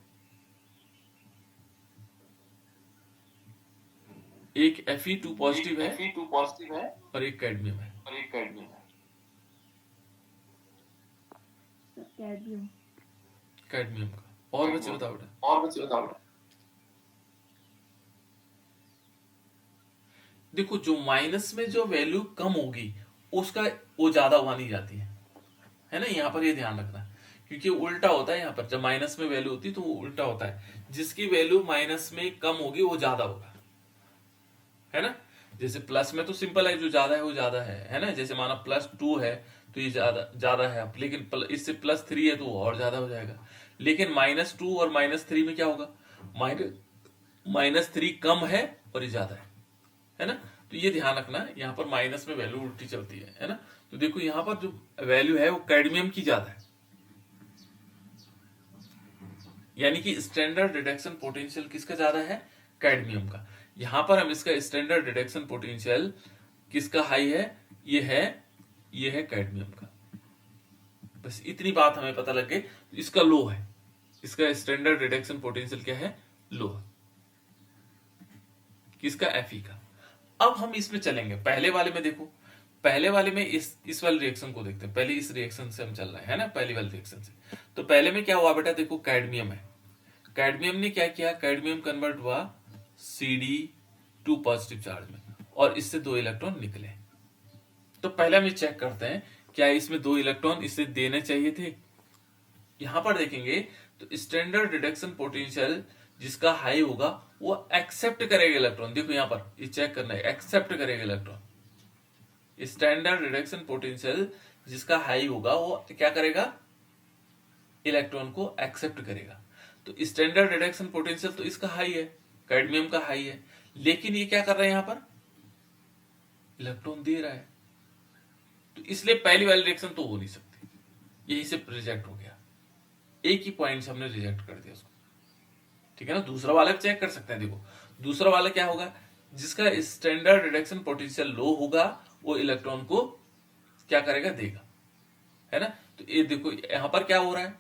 एक Fe2 पॉजिटिव है और एक कैडमियम है। कैडमियम। कैडमियम का। और बच्चे बताओ बेटा। देखो, जो माइनस में जो वैल्यू कम होगी उसका वो ज्यादा मानी जाती है ना। यहाँ पर ये ध्यान रखना, क्योंकि उल्टा होता है। यहाँ पर जब माइनस में वैल्यू होती है तो वो उल्टा होता है, जिसकी वैल्यू माइनस में कम होगी वो ज्यादा होगा, है ना। जैसे प्लस में तो सिंपल है, जो ज्यादा है वो ज्यादा है ना। जैसे माना +2 है तो ये ज्यादा है, लेकिन इससे +3 है तो वो और ज्यादा हो जाएगा। लेकिन -2 और -3 में क्या होगा? -3 कम है और ये ज्यादा है ना। तो ये ध्यान रखना, यहाँ पर माइनस में वैल्यू उल्टी चलती है ना। तो देखो, यहाँ पर जो वैल्यू है वो कैडमियम की ज्यादा है, यानी कि स्टैंडर्ड रिडक्शन पोटेंशियल किसका ज्यादा है? कैडमियम का। यहां पर हम इसका स्टैंडर्ड रिडक्शन पोटेंशियल किसका हाई है? ये है कैडमियम का। बस इतनी बात हमें पता लग गई। इसका लो है, इसका स्टैंडर्ड रिडक्शन पोटेंशियल क्या है? लो। किसका? Fe का। अब हम इसमें चलेंगे, पहले वाले में देखो, पहले वाले में इस वाले रिएक्शन को देखते हैं। पहले इस रिएक्शन से हम चल रहे हैं ना, पहली वाले रिएक्शन से। तो पहले में क्या हुआ बेटा? देखो, कैडमियम है, कैडमियम ने क्या किया? कैडमियम कन्वर्ट हुआ Cd2 पॉजिटिव चार्ज में, और इससे 2 इलेक्ट्रॉन निकले। तो पहले हम चेक करते हैं, क्या इसमें 2 इलेक्ट्रॉन इससे देने चाहिए थे? यहां पर देखेंगे तो स्टैंडर्ड रिडक्शन पोटेंशियल जिसका हाई होगा वो एक्सेप्ट करेगा इलेक्ट्रॉन। देखो, यहां पर ये चेक करना है, एक्सेप्ट करेगा इलेक्ट्रॉन। स्टैंडर्ड रिडक्शन पोटेंशियल जिसका हाई होगा वो क्या करेगा? इलेक्ट्रॉन को एक्सेप्ट करेगा। तो स्टैंडर्ड रिडक्शन पोटेंशियल तो इसका हाई है, कैडमियम का हाई है, लेकिन ये क्या कर रहा है? यहां पर इलेक्ट्रॉन दे रहा है, तो इसलिए पहली वाली रिएक्शन तो हो नहीं सकती, यही से रिजेक्ट हो गया। एक ही पॉइंट से हमने रिजेक्ट कर दिया उसको, ठीक है ना। दूसरा वाला चेक कर सकते हैं। देखो, दूसरा वाला क्या होगा? जिसका स्टैंडर्ड रिडक्शन पोटेंशियल लो होगा वो इलेक्ट्रॉन को क्या करेगा? देगा, है ना। तो ये देखो, यहां पर क्या हो रहा है?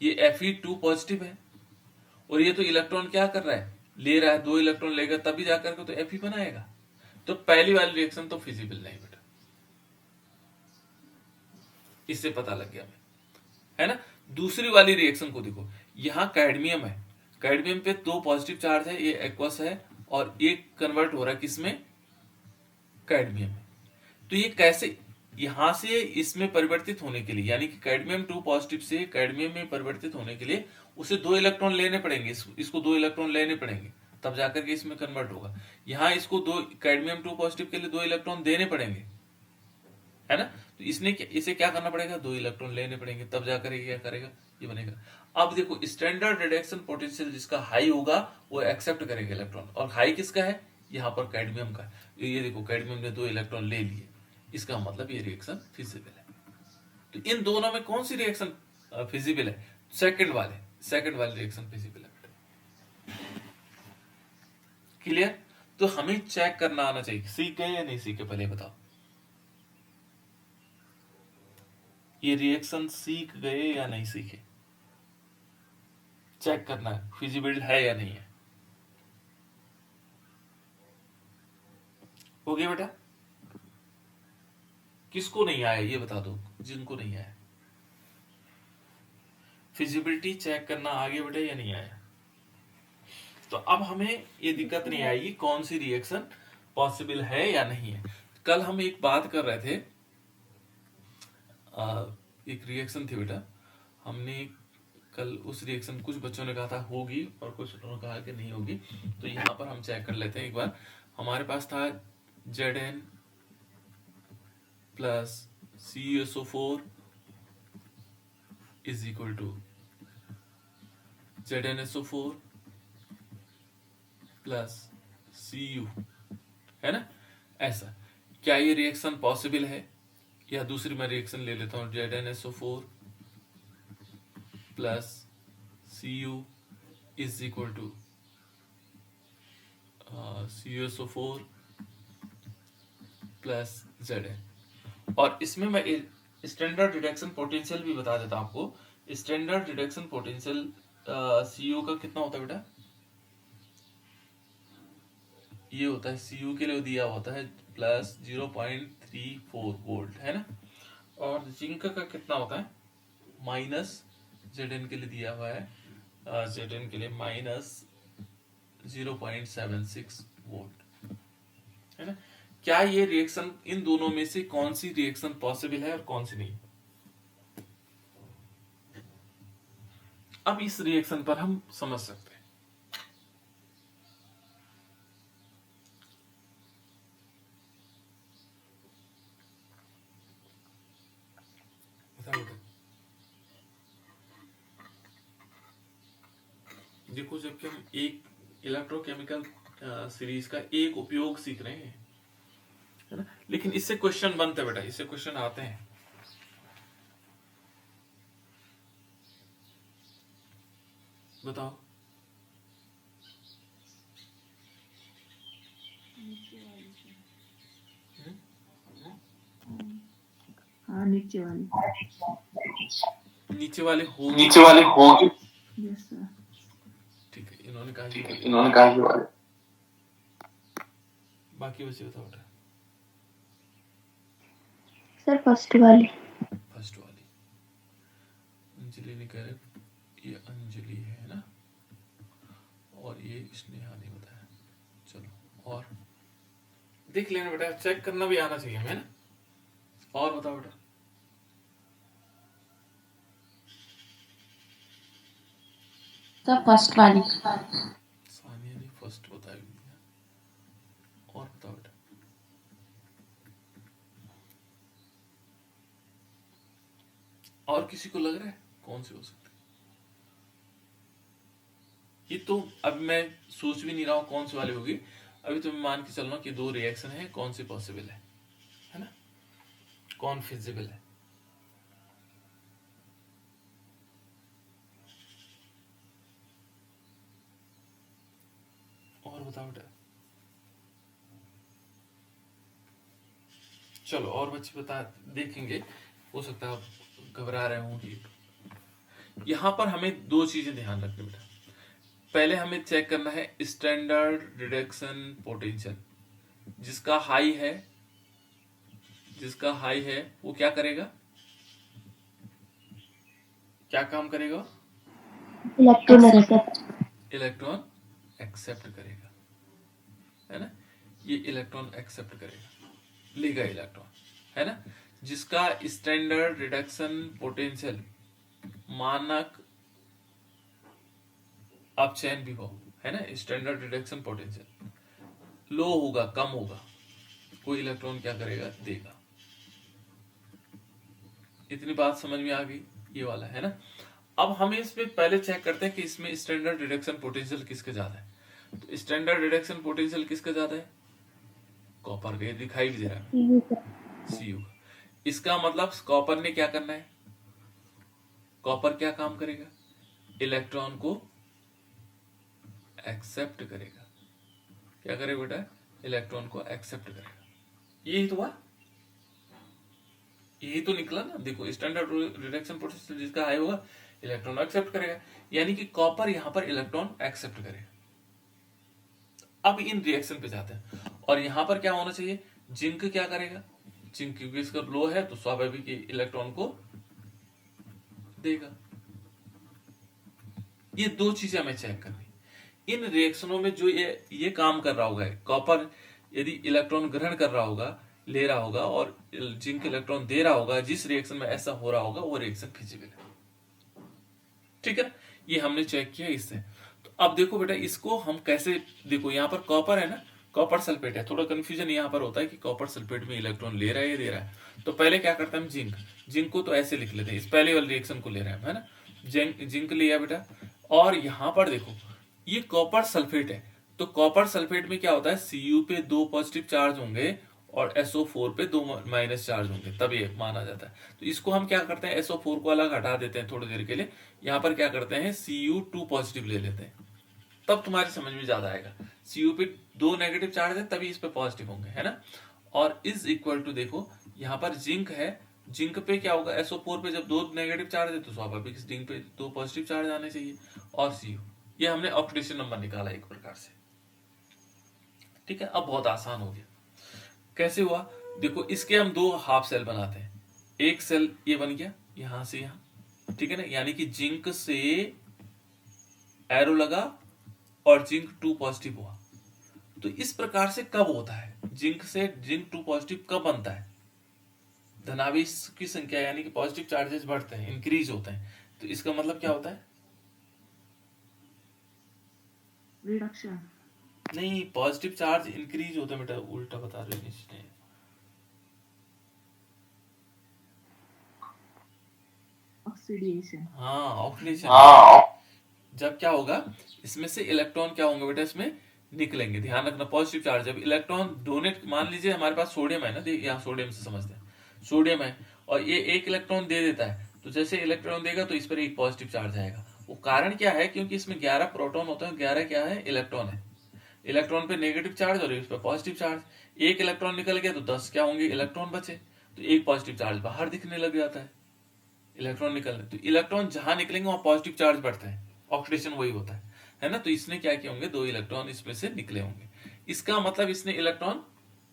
ये Fe2 पॉजिटिव है और ये तो इलेक्ट्रॉन क्या कर रहा है? ले रहा है। 2 इलेक्ट्रॉन लेगा तभी जाकर के तो Fe बनाएगा। तो पहली वाली रिएक्शन तो फिजिबल नहीं बेटा, इससे पता लग गया हमें, है ना। दूसरी वाली रिएक्शन को देखो, यहां कैडमियम है, कैडमियम पे 2 पॉजिटिव चार्ज है, ये एक्वस है, और एक कन्वर्ट हो रहा है किसमें? कैडमियम में। तो ये कैसे यहां से इसमें परिवर्तित होने के लिए, यानी कि कैडमियम 2 पॉजिटिव से कैडमियम में परिवर्तित होने के लिए उसे 2 इलेक्ट्रॉन लेने पड़ेंगे, इसको 2 इलेक्ट्रॉन लेने पड़ेंगे, तब जाकर के इसमें कन्वर्ट होगा। यहाँ इसको 2 कैडमियम 2 पॉजिटिव के लिए 2 इलेक्ट्रॉन देने पड़ेंगे, है ना। तो इसे क्या करना पड़ेगा, 2 इलेक्ट्रॉन लेने पड़ेंगे, तब जाकर ये क्या करेगा, ये बनेगा। अब देखो स्टैंडर्ड रिडक्शन पोटेंशियल जिसका हाई होगा वो एक्सेप्ट करेगा इलेक्ट्रॉन, और हाई किसका है, यहाँ पर कैडमियम का। ये देखो कैडमियम ने 2 इलेक्ट्रॉन ले लिए, इसका मतलब ये रिएक्शन फिजिबल है। तो इन दोनों में कौन सी रिएक्शन फिजिबल है, सेकंड वाले रिएक्शन फिजिबल है। क्लियर। तो हमें चेक करना आना चाहिए, सीख गए या नहीं सीखे, पहले बताओ। ये रिएक्शन सीख गए या नहीं सीखे, चेक करना है फिजिबल है या नहीं है। हो गया बेटा। किसको नहीं आया ये बता दो, जिनको नहीं आया। फिजिबिलिटी चेक करना आ गया बेटा या नहीं आया। तो अब हमें ये दिक्कत नहीं आएगी कौन सी रिएक्शन पॉसिबल है या नहीं है। कल हम एक बात कर रहे थे, एक रिएक्शन थी बेटा, हमने कल उस रिएक्शन कुछ बच्चों ने कहा था होगी और कुछ ने कहा कि नहीं होगी। तो यहाँ पर हम चेक कर लेते हैं एक बार। हमारे पास था Zn plus CuSO4 is equal to ZnSO4 plus Cu, है ना। ऐसा क्या ये रिएक्शन पॉसिबल है, या दूसरी मैं रिएक्शन ले लेता हूं, ZnSO4 plus Cu is equal to CuSO4 plus Zn। और इसमें मैं स्टैंडर्ड रिडक्शन पोटेंशियल भी बता देता हूं आपको। स्टैंडर्ड रिडक्शन पोटेंशियल Cu का कितना होता है बेटा, ये होता है Cu के लिए दिया होता है प्लस 0.34 वोल्ट, है ना। और जिंक का कितना होता है, माइनस Zn के लिए दिया हुआ है, Zn के लिए माइनस 0.76 वोल्ट, है ना। क्या ये रिएक्शन, इन दोनों में से कौन सी रिएक्शन पॉसिबल है और कौन सी नहीं। अब इस रिएक्शन पर हम समझ सकते हैं। देखो जबकि हम एक इलेक्ट्रोकेमिकल सीरीज का एक उपयोग सीख रहे हैं, है ना, लेकिन इससे क्वेश्चन बनते हैं बेटा, इससे क्वेश्चन आते हैं। बताओ। हाँ नीचे वाली, नीचे वाले होंगे। Yes sir. ठीक है, इन्होंने कहा कि वाले। बाकी बच्चे बताओ बेटा। सर फर्स्ट वाली। फर्स्ट वाली अंजलि ने कह रहे, ये अंजलि है ना, और ये स्नेहा ने बताया। चलो और देख लेना बेटा, चेक करना भी आना चाहिए हमें ना। और बताओ बेटा। सर फर्स्ट वाली। सानिया ने फर्स्ट बताई हुई है। और बताओ बेटा। और किसी को लग रहा है कौन सी हो सकती है, ये तो अब मैं सोच भी नहीं रहा हूं कौन सी वाली होगी। अभी तो मैं मान के चल रहा हूं कि 2 रिएक्शन है, कौन सी पॉसिबल है ना, कौन फिजिबल है। और बताओ बेटा। चलो और बच्चे बता देखेंगे, हो सकता है आप घबरा रहे हों कि यहां पर हमें 2 चीजें ध्यान रखनी बेटा। पहले हमें चेक करना है स्टैंडर्ड रिडक्शन पोटेंशियल, जिसका हाई है वो क्या करेगा, क्या काम करेगा, इलेक्ट्रॉन एक्सेप्ट करेगा, है ना। ये इलेक्ट्रॉन एक्सेप्ट करेगा, लेगा इलेक्ट्रॉन, है ना। जिसका स्टैंडर्ड रिडक्शन पोटेंशियल मानक अपचयन विभव है ना, स्टैंडर्ड रिडक्शन पोटेंशियल लो होगा, कम होगा, कोई इलेक्ट्रॉन क्या करेगा, देगा। इतनी बात समझ में आ गई, ये वाला है ना। अब हम इसमें पहले चेक करते हैं कि इसमें स्टैंडर्ड रिडक्शन पोटेंशियल किसके ज्यादा है। तो स्टैंडर्ड रिडक्शन पोटेंशियल किसका ज्यादा है, कॉपर का, दिखाई भी दे रहा है Cu का। इसका मतलब कॉपर ने क्या करना है, कॉपर क्या काम करेगा, इलेक्ट्रॉन को एक्सेप्ट करेगा। क्या करेगा बेटा, इलेक्ट्रॉन को एक्सेप्ट करेगा। यही तो हुआ, यही तो निकला ना। देखो स्टैंडर्ड रिडक्शन पोटेंशियल जिसका हाई होगा इलेक्ट्रॉन एक्सेप्ट करेगा, यानी कि कॉपर यहां पर इलेक्ट्रॉन एक्सेप्ट करेगा। अब इन रिएक्शन पे जाते हैं, और यहां पर क्या होना चाहिए, जिंक क्या करेगा, जिंक क्योंकि इसका लो है तो स्वाभाविक इलेक्ट्रॉन को देगा। ये दो चीजें हमें चेक करनी। इन रिएक्शनों में जो ये काम कर रहा होगा, कॉपर यदि इलेक्ट्रॉन ग्रहण कर रहा होगा, ले रहा होगा, और जिंक इलेक्ट्रॉन दे रहा होगा, जिस रिएक्शन में ऐसा हो रहा होगा वो रिएक्शन फिजिबल है। ठीक है, ये हमने चेक किया इससे। तो अब देखो बेटा इसको हम कैसे, देखो यहाँ पर कॉपर है ना, कॉपर सल्फेट है। थोड़ा कंफ्यूजन यहाँ पर होता है कि कॉपर सल्फेट में इलेक्ट्रॉन ले रहा है या दे रहा है। तो पहले क्या करते हैं हम, जिंक को तो ऐसे लिख लेते हैं, इस पहले वाले रिएक्शन को ले रहे हैं, है ना। जिंक लिया बेटा, और यहाँ पर देखो ये कॉपर सल्फेट है। तो कॉपर सल्फेट में क्या होता है, Cu पे 2 पॉजिटिव चार्ज होंगे और SO4 पे 2 माइनस चार्ज होंगे, तब ये माना जाता है। तो इसको हम क्या करते हैं, SO4 को अलग हटा देते हैं थोड़ी देर के लिए, यहाँ पर क्या करते हैं Cu2 पॉजिटिव ले लेते हैं, तब तुम्हारी समझ में ज्यादा आएगा। Cu पे 2 नेगेटिव चार्ज है, तभी इस पे पॉजिटिव होंगे, है ना। और इज इक्वल टू देखो यहाँ पर जिंक है, जिंक पे क्या होगा, SO4 पे जब 2 नेगेटिव चार्ज है तो स्वाभाविक जिंक पे 2 पॉजिटिव चार्ज आने चाहिए, और Cu। ये हमने ऑक्सीडेशन नंबर निकाला एक प्रकार से। ठीक है, अब बहुत आसान हो गया। कैसे हुआ, देखो इसके हम 2 हाफ सेल बनाते हैं। एक सेल ये बन गया यहां से यहां, ठीक है ना, यानी कि जिंक से एरो लगा और जिंक 2 पॉजिटिव हुआ। तो इस प्रकार से कब होता है, जिंक से जिंक 2 पॉजिटिव कब बनता है, धनावेश की संख्या यानी कि पॉजिटिव चार्जेस बढ़ते हैं, इंक्रीज होते हैं। तो इसका मतलब क्या होता है, रिडक्शन। नहीं, पॉजिटिव चार्ज इंक्रीज होता है बेटा, उल्टा बता रहे हैं। ऑक्सीडेशन। हाँ, ऑक्सीडेशन। जब क्या होगा, इसमें से इलेक्ट्रॉन क्या होंगे बेटा, इसमें निकलेंगे। ध्यान रखना, पॉजिटिव चार्ज जब इलेक्ट्रॉन डोनेट, मान लीजिए हमारे पास सोडियम है ना, देखिए यहाँ सोडियम से समझते हैं, सोडियम है और ये एक इलेक्ट्रॉन दे देता है, तो जैसे इलेक्ट्रॉन देगा तो इस पर एक पॉजिटिव चार्ज आएगा। वो कारण क्या है, क्योंकि इसमें 11 प्रोटॉन होते हैं, 11 क्या है, इलेक्ट्रॉन है। इलेक्ट्रॉन पे नेगेटिव चार्ज और इस पे पॉजिटिव चार्ज। एक इलेक्ट्रॉन निकल गया तो 10 क्या होंगे, इलेक्ट्रॉन बचे, तो एक पॉजिटिव चार्ज बाहर दिखने लग जाता है, इलेक्ट्रॉन निकलने। तो इलेक्ट्रॉन जहां निकलेंगे वहां पॉजिटिव चार्ज बढ़ता है, ऑक्सीडेशन वही होता है ना। तो इसने क्या किए होंगे, 2 इलेक्ट्रॉन इसमें से निकले होंगे। इसका मतलब इसने इलेक्ट्रॉन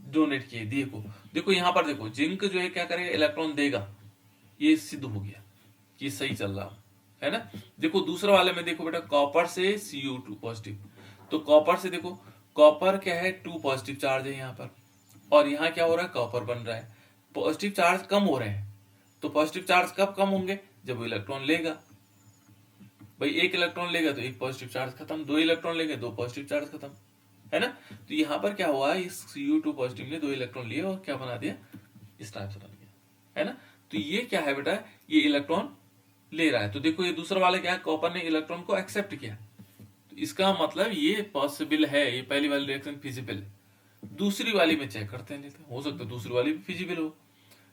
डोनेट किए। देखो देखो यहाँ पर देखो, जिंक जो है क्या करेगा, इलेक्ट्रॉन देगा, ये सिद्ध हो गया कि सही चल रहा है ना। देखो दूसरा वाले में देखो बेटा, कॉपर से Cu2 पॉजिटिव, तो कॉपर से देखो, कॉपर क्या है, 2 पॉजिटिव चार्ज है यहाँ पर, और यहाँ क्या हो रहा है, कॉपर बन रहा है, पॉजिटिव चार्ज कम हो रहे हैं। तो पॉजिटिव चार्ज कब कम होंगे, जब वो इलेक्ट्रॉन लेगा। भाई एक इलेक्ट्रॉन लेगा तो एक पॉजिटिव चार्ज खत्म, 2 इलेक्ट्रॉन लेंगे 2 पॉजिटिव चार्ज खत्म, है ना। तो यहाँ पर क्या हुआ, इस Cu2 पॉजिटिव ने 2 इलेक्ट्रॉन लिए और क्या बना दिया, इस टाइप से बन गया, है ना। तो ये क्या है बेटा, ये इलेक्ट्रॉन ले रहा है। तो देखो ये दूसरा वाला क्या है, कॉपर ने इलेक्ट्रॉन को एक्सेप्ट किया, तो इसका मतलब ये पॉसिबल है, ये पहली वाली रिएक्शन फिजिबल है। दूसरी वाली में चेक करते हैं, लेते हैं, हो सकता है दूसरी वाली भी फिजिबल हो,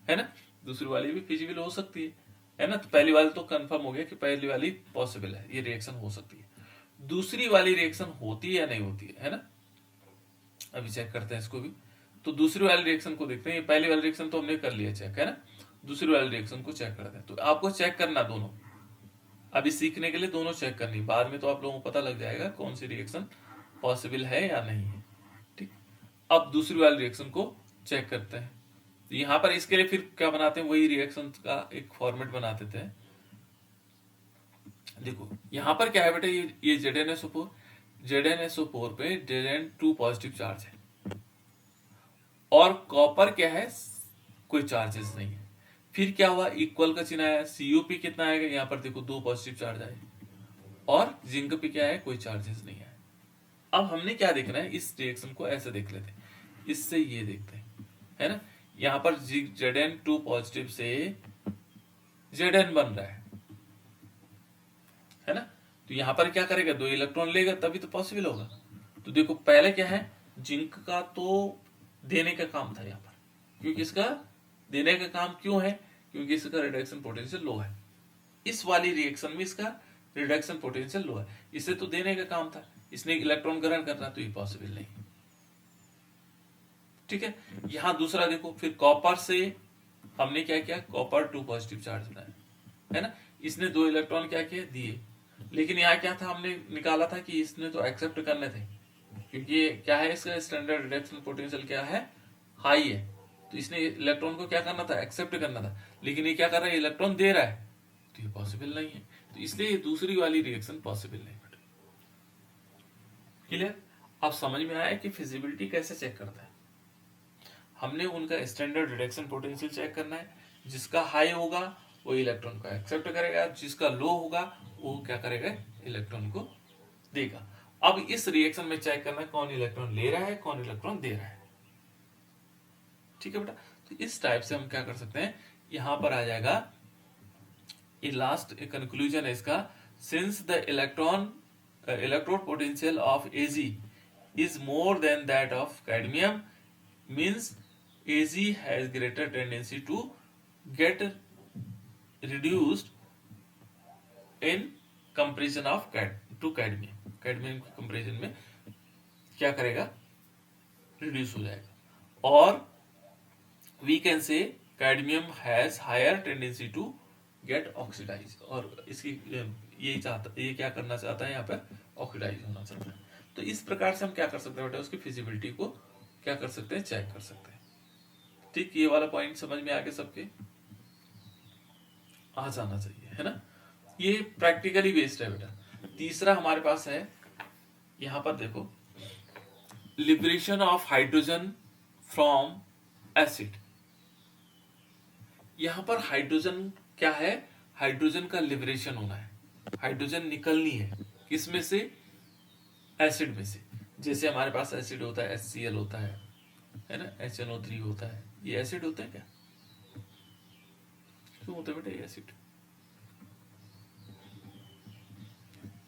है ना, दूसरी वाली भी फिजिबल हो सकती है ना। तो पहली वाली तो कंफर्म हो गया कि पहली वाली पॉसिबल है, ये रिएक्शन हो सकती है। दूसरी वाली रिएक्शन होती है या नहीं होती है ना, अभी चेक करते हैं इसको भी। तो दूसरी वाली रिएक्शन को देखते हैं, ये पहली वाली रिएक्शन तो हमने कर लिया चेक, है ना। दूसरी वाली रिएक्शन को चेक करते हैं। तो आपको चेक करना दोनों, अभी सीखने के लिए दोनों चेक करनी, बाद में तो आप लोगों को पता लग जाएगा कौन सी रिएक्शन पॉसिबल है या नहीं है। ठीक, अब दूसरी वाली रिएक्शन को चेक करते हैं। तो यहां पर इसके लिए फिर क्या बनाते हैं, वही रिएक्शन का एक फॉर्मेट बना देते हैं। देखो यहां पर क्या है बेटा, ये ZnSO4, ZnSO4 पे Zn2 पॉजिटिव चार्ज है, और कॉपर क्या है, कोई चार्जेस नहीं है। फिर क्या हुआ, इक्वल का चिन्ह आया, CuP कितना आएगा, यहाँ पर देखो 2 पॉजिटिव चार्ज आए, और जिंक पे क्या है, कोई चार्जेस नहीं है। अब हमने क्या देखना है, इस रिएक्शन को ऐसे देख लेते हैं, इससे ये देखते हैं, है ना। यहाँ पर Zn2 पॉजिटिव से Zn बन रहा है ना। तो यहाँ पर क्या करेगा, 2 इलेक्ट्रॉन लेगा तभी तो पॉसिबल होगा। तो देखो पहले क्या है, जिंक का तो देने का काम था यहाँ पर, क्योंकि इसका देने का काम क्यों है, क्योंकि इसका रिडक्शन पोटेंशियल लो है। इस वाली रिएक्शन में इसका रिडक्शन पोटेंशियल लो है, इसे तो देने का काम था, इसने इलेक्ट्रॉन ग्रहण करना, तो ये पॉसिबल नहीं। ठीक है, यहां दूसरा देखो, फिर कॉपर से हमने क्या किया, कॉपर 2 पॉजिटिव चार्ज बनाया, है ना। इसने 2 इलेक्ट्रॉन क्या किए, दिए, लेकिन यहाँ क्या था, हमने निकाला था कि इसने तो एक्सेप्ट करने थे, क्योंकि ये क्या है, इसका स्टैंडर्ड रिडक्शन पोटेंशियल क्या है, हाई है, तो इसने इलेक्ट्रॉन को क्या करना था, एक्सेप्ट करना था, लेकिन ये क्या कर रहा है, इलेक्ट्रॉन दे रहा है, तो ये पॉसिबल नहीं है, तो इसलिए दूसरी वाली रिएक्शन पॉसिबल नहीं। क्लियर, अब समझ में आया कि फिजिबिलिटी कैसे चेक करता है। हमने उनका स्टैंडर्ड रिडक्शन पोटेंशियल चेक करना है, जिसका हाई होगा वो इलेक्ट्रॉन को एक्सेप्ट करेगा, जिसका लो होगा वो क्या करेगा, इलेक्ट्रॉन को देगा। अब इस रिएक्शन में चेक करना है कौन इलेक्ट्रॉन ले रहा है, कौन इलेक्ट्रॉन दे रहा है। ठीक है बेटा, तो इस टाइप से हम क्या कर सकते हैं, यहां पर आ जाएगा, ये लास्ट कंक्लूजन है इसका, since the electrode potential of Ag is more than that of cadmium, means Ag has greater tendency to get reduced in comparison of to cadmium. cadmium के कंपेरिजन में क्या करेगा, रिड्यूस हो जाएगा, और we can say cadmium has higher tendency to get oxidized, और इसकी ये क्या करना चाहता है, यहाँ पर ऑक्सीडाइज होना चाहता है। तो इस प्रकार से हम क्या कर सकते हैं बेटा, उसकी फिजिबिलिटी को क्या कर सकते हैं, चेक कर सकते हैं। ठीक, ये वाला पॉइंट समझ में आके सबके आ जाना चाहिए, है ना। ये प्रैक्टिकली बेस्ड है बेटा। तीसरा हमारे पास है, यहां पर देखो, liberation of hydrogen from acid. यहां पर हाइड्रोजन क्या है, हाइड्रोजन का लिबरेशन होना है, हाइड्रोजन निकलनी है, किसमें से, एसिड में से। जैसे हमारे पास एसिड होता है, HCl होता है ना, HNO3 होता है, ये एसिड होता है क्या, क्यों होता है बेटा ये एसिड,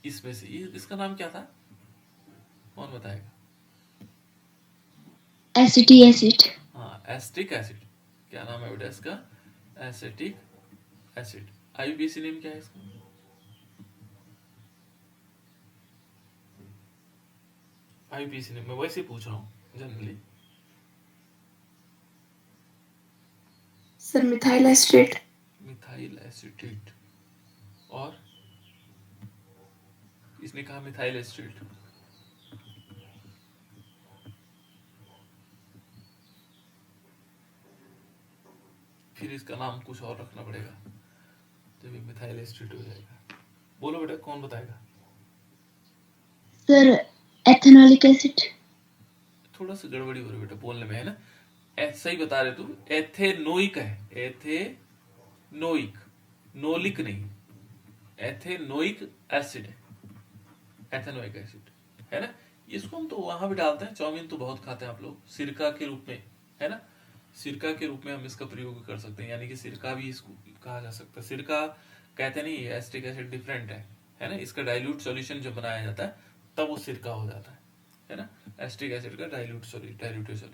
इसमें से, ये इसका नाम क्या था, कौन बताएगा, एसिटिक एसिड। हाँ, एसिटिक एसिड। क्या नाम है बेटा इसका, एसिटिक एसिड। IUPAC नेम क्या है इसका, IUPAC नेम, मैं वैसे पूछ रहा हूँ generally. Sir methyl estate. Methyl acetate, और इसने कहा मिथाइल एसिटेट, फिर इसका नाम कुछ और रखना पड़ेगा, जब ये मिथाइल एसिटेट हो जाएगा। बोलो बेटा, कौन बताएगा। Sir ethanolic acid. थोड़ा सा गड़बड़ी हो रही बेटा बोलने में, है ना। सही बता रहे तू, एथेनोइक है, एथेनोइक, नोलिक नहीं, एथेनोइक एसिड है, एथेनोइक एसिड, है ना। इसको हम तो वहां भी डालते हैं, चाउमीन तो बहुत खाते हैं आप लोग, सिरका के रूप में, है ना, सिरका के रूप में हम इसका प्रयोग कर सकते हैं, यानी कि सिरका भी इसको कहा जा सकता है। सिरका कहते नहीं, एसिटिक एसिड डिफरेंट है ना, इसका डाइल्यूट सॉल्यूशन जब बनाया जाता है तब वो सिरका हो जाता है ना, एसिटिक एसिड का डाइल्यूटेड सॉल्यूशन।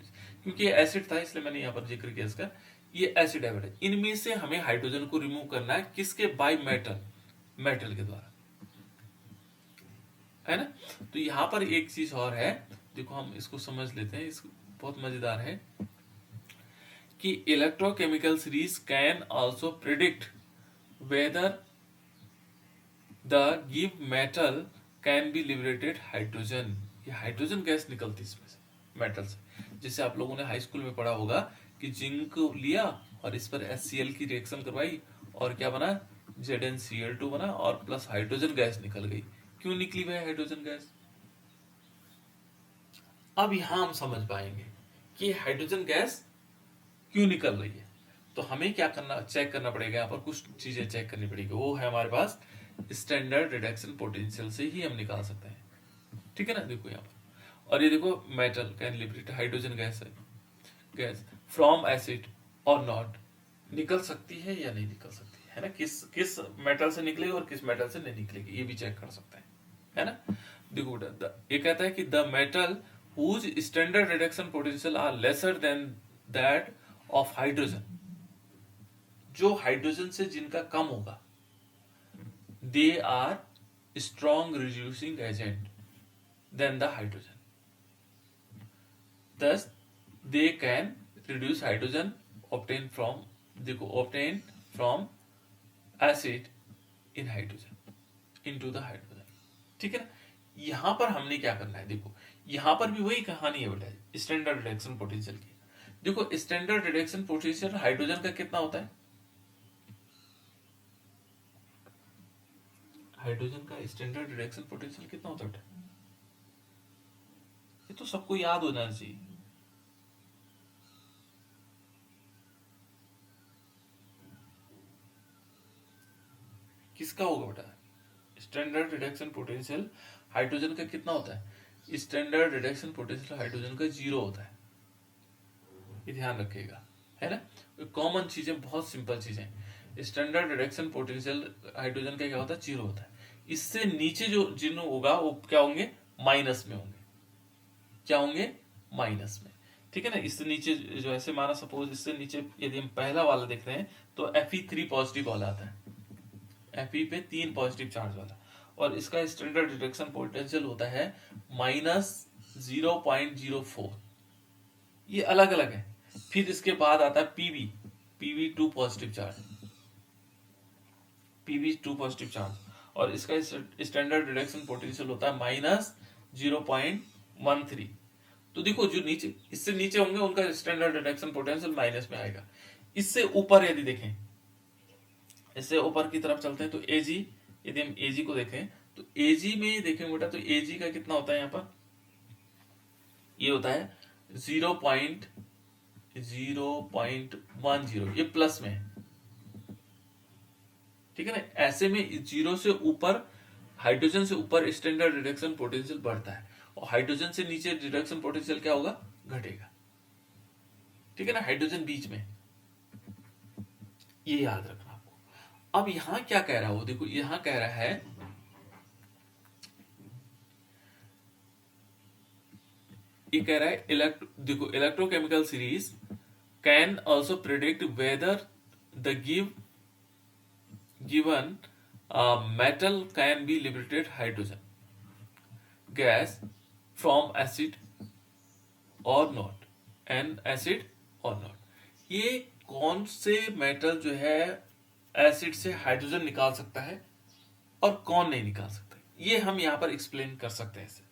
क्योंकि ये एसिड था इसलिए मैंने यहाँ पर जिक्र किया इसका, ये एसिड है बेटा। इनमें से हमें हाइड्रोजन को रिमूव करना है, किसके, बाय मेटल के द्वारा, है ना। तो यहाँ पर एक चीज और है, देखो हम इसको समझ लेते हैं, इसको बहुत मजेदार है कि electrochemical series can also predict whether the give metal can be liberated hydrogen. ये हाइड्रोजन गैस निकलती इसमें से, मेटल से। जैसे आप लोगों ने हाई स्कूल में पढ़ा होगा कि जिंक लिया और इस पर HCl की रिएक्शन करवाई, और क्या बना, ZnCl2 बना, और प्लस हाइड्रोजन गैस निकल गई। क्यों निकली वह हाइड्रोजन गैस, अब यहां हम समझ पाएंगे कि हाइड्रोजन गैस क्यों निकल रही है। तो हमें क्या करना, चेक करना पड़ेगा, यहाँ पर कुछ चीजें चेक करनी पड़ेगी। वो है हमारे पास स्टैंडर्ड रिडक्शन पोटेंशियल से ही हम निकाल सकते हैं, ठीक है ना। देखो यहाँ पर, और ये देखो metal can liberate hydrogen gas है, गैस फ्रॉम एसिड और नॉट, निकल सकती है या नहीं निकल सकती है ना, किस किस मेटल से निकलेगी और किस मेटल से नहीं निकलेगी, ये भी चेक कर सकते हैं, है ना। देखो ये कहता है कि the metal whose standard reduction potential are lesser than that of hydrogen, जो हाइड्रोजन से जिनका कम होगा, they are strong reducing agent than the hydrogen, thus they can reduce hydrogen obtained from, देखो obtained from acid in hydrogen into the hydrogen, ठीक है ना। यहां पर हमने क्या करना है, देखो यहां पर भी वही कहानी है बेटा स्टैंडर्ड रिडक्शन पोटेंशियल की। देखो स्टैंडर्ड रिडक्शन पोटेंशियल हाइड्रोजन का कितना होता है, हाइड्रोजन का स्टैंडर्ड रिडक्शन पोटेंशियल कितना होता है बेटा, ये तो सबको याद होना चाहिए। किसका होगा बेटा, स्टैंडर्ड रिडक्शन पोटेंशियल हाइड्रोजन का कितना होता है, स्टैंडर्ड रिडक्शन पोटेंशियल हाइड्रोजन का 0 होता है, ये ध्यान रखिएगा, है ना। कॉमन चीजें, बहुत सिंपल चीजें। स्टैंडर्ड रिडक्शन पोटेंशियल हाइड्रोजन का क्या होता है, 0 होता है। इससे नीचे जो जिन होगा वो क्या होंगे, माइनस में होंगे, क्या होंगे, माइनस में, ठीक है ना। इससे नीचे जो ऐसे माना सपोज इससे नीचे यदि हम पहला वाला देख रहे हैं तो Fe3 पॉजिटिव वाला आता है, Fe पे 3 पॉजिटिव चार्ज वाला, और इसका स्टैंडर्ड रिडक्शन पोटेंशियल होता है -0.04, ये अलग अलग है। फिर इसके बाद आता है Pb2 positive charge, Pb2 positive charge, और इसका स्टैंडर्ड रिडक्शन पोटेंशियल होता है -0.13। तो देखो जो नीचे, इससे नीचे होंगे उनका स्टैंडर्ड रिडक्शन पोटेंशियल माइनस में आएगा। इससे ऊपर यदि देखें, इससे ऊपर की तरफ चलते हैं तो Ag, यदि हम Ag को देखें तो Ag में देखें बेटा तो Ag का कितना होता है, यहाँ पर ये होता है 0.010, ये प्लस में है, ठीक है ना। ऐसे में 0 से ऊपर, हाइड्रोजन से ऊपर स्टैंडर्ड रिडक्शन पोटेंशियल बढ़ता है, और हाइड्रोजन से नीचे रिडक्शन पोटेंशियल क्या होगा, घटेगा, ठीक है ना। हाइड्रोजन बीच में, ये याद रखना आपको। अब यहां क्या कह रहा है वो देखो, यहां कह रहा है ये कह रहा है देखो electrochemical series can also predict whether the given metal can be liberated hydrogen gas from acid or not, and acid or not, ये कौन से मेटल जो है एसिड से हाइड्रोजन निकाल सकता है और कौन नहीं निकाल सकता, ये हम यहाँ पर एक्सप्लेन कर सकते हैं इसे।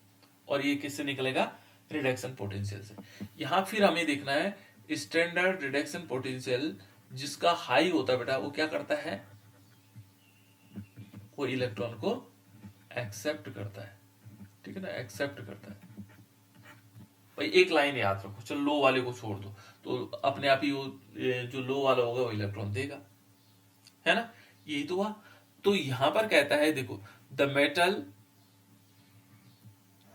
और ये किससे निकलेगा, रिडक्शन पोटेंशियल से। यहाँ फिर हमें देखना है स्टैंडर्ड रिडक्शन पोटेंशियल जिसका हाई होता है बेटा, वो क्या करता है, वो इलेक्ट्रॉन को एक्सेप्ट करता है, ठीक है ना, एक्सेप्ट करता है। भाई एक लाइन याद रखो, चलो लो वाले को छोड़ दो, तो अपने आप ही वो जो लो वाला होगा वो इलेक्ट्रॉन देगा, है ना, यही तो हुआ। तो यहां पर कहता है देखो, the metal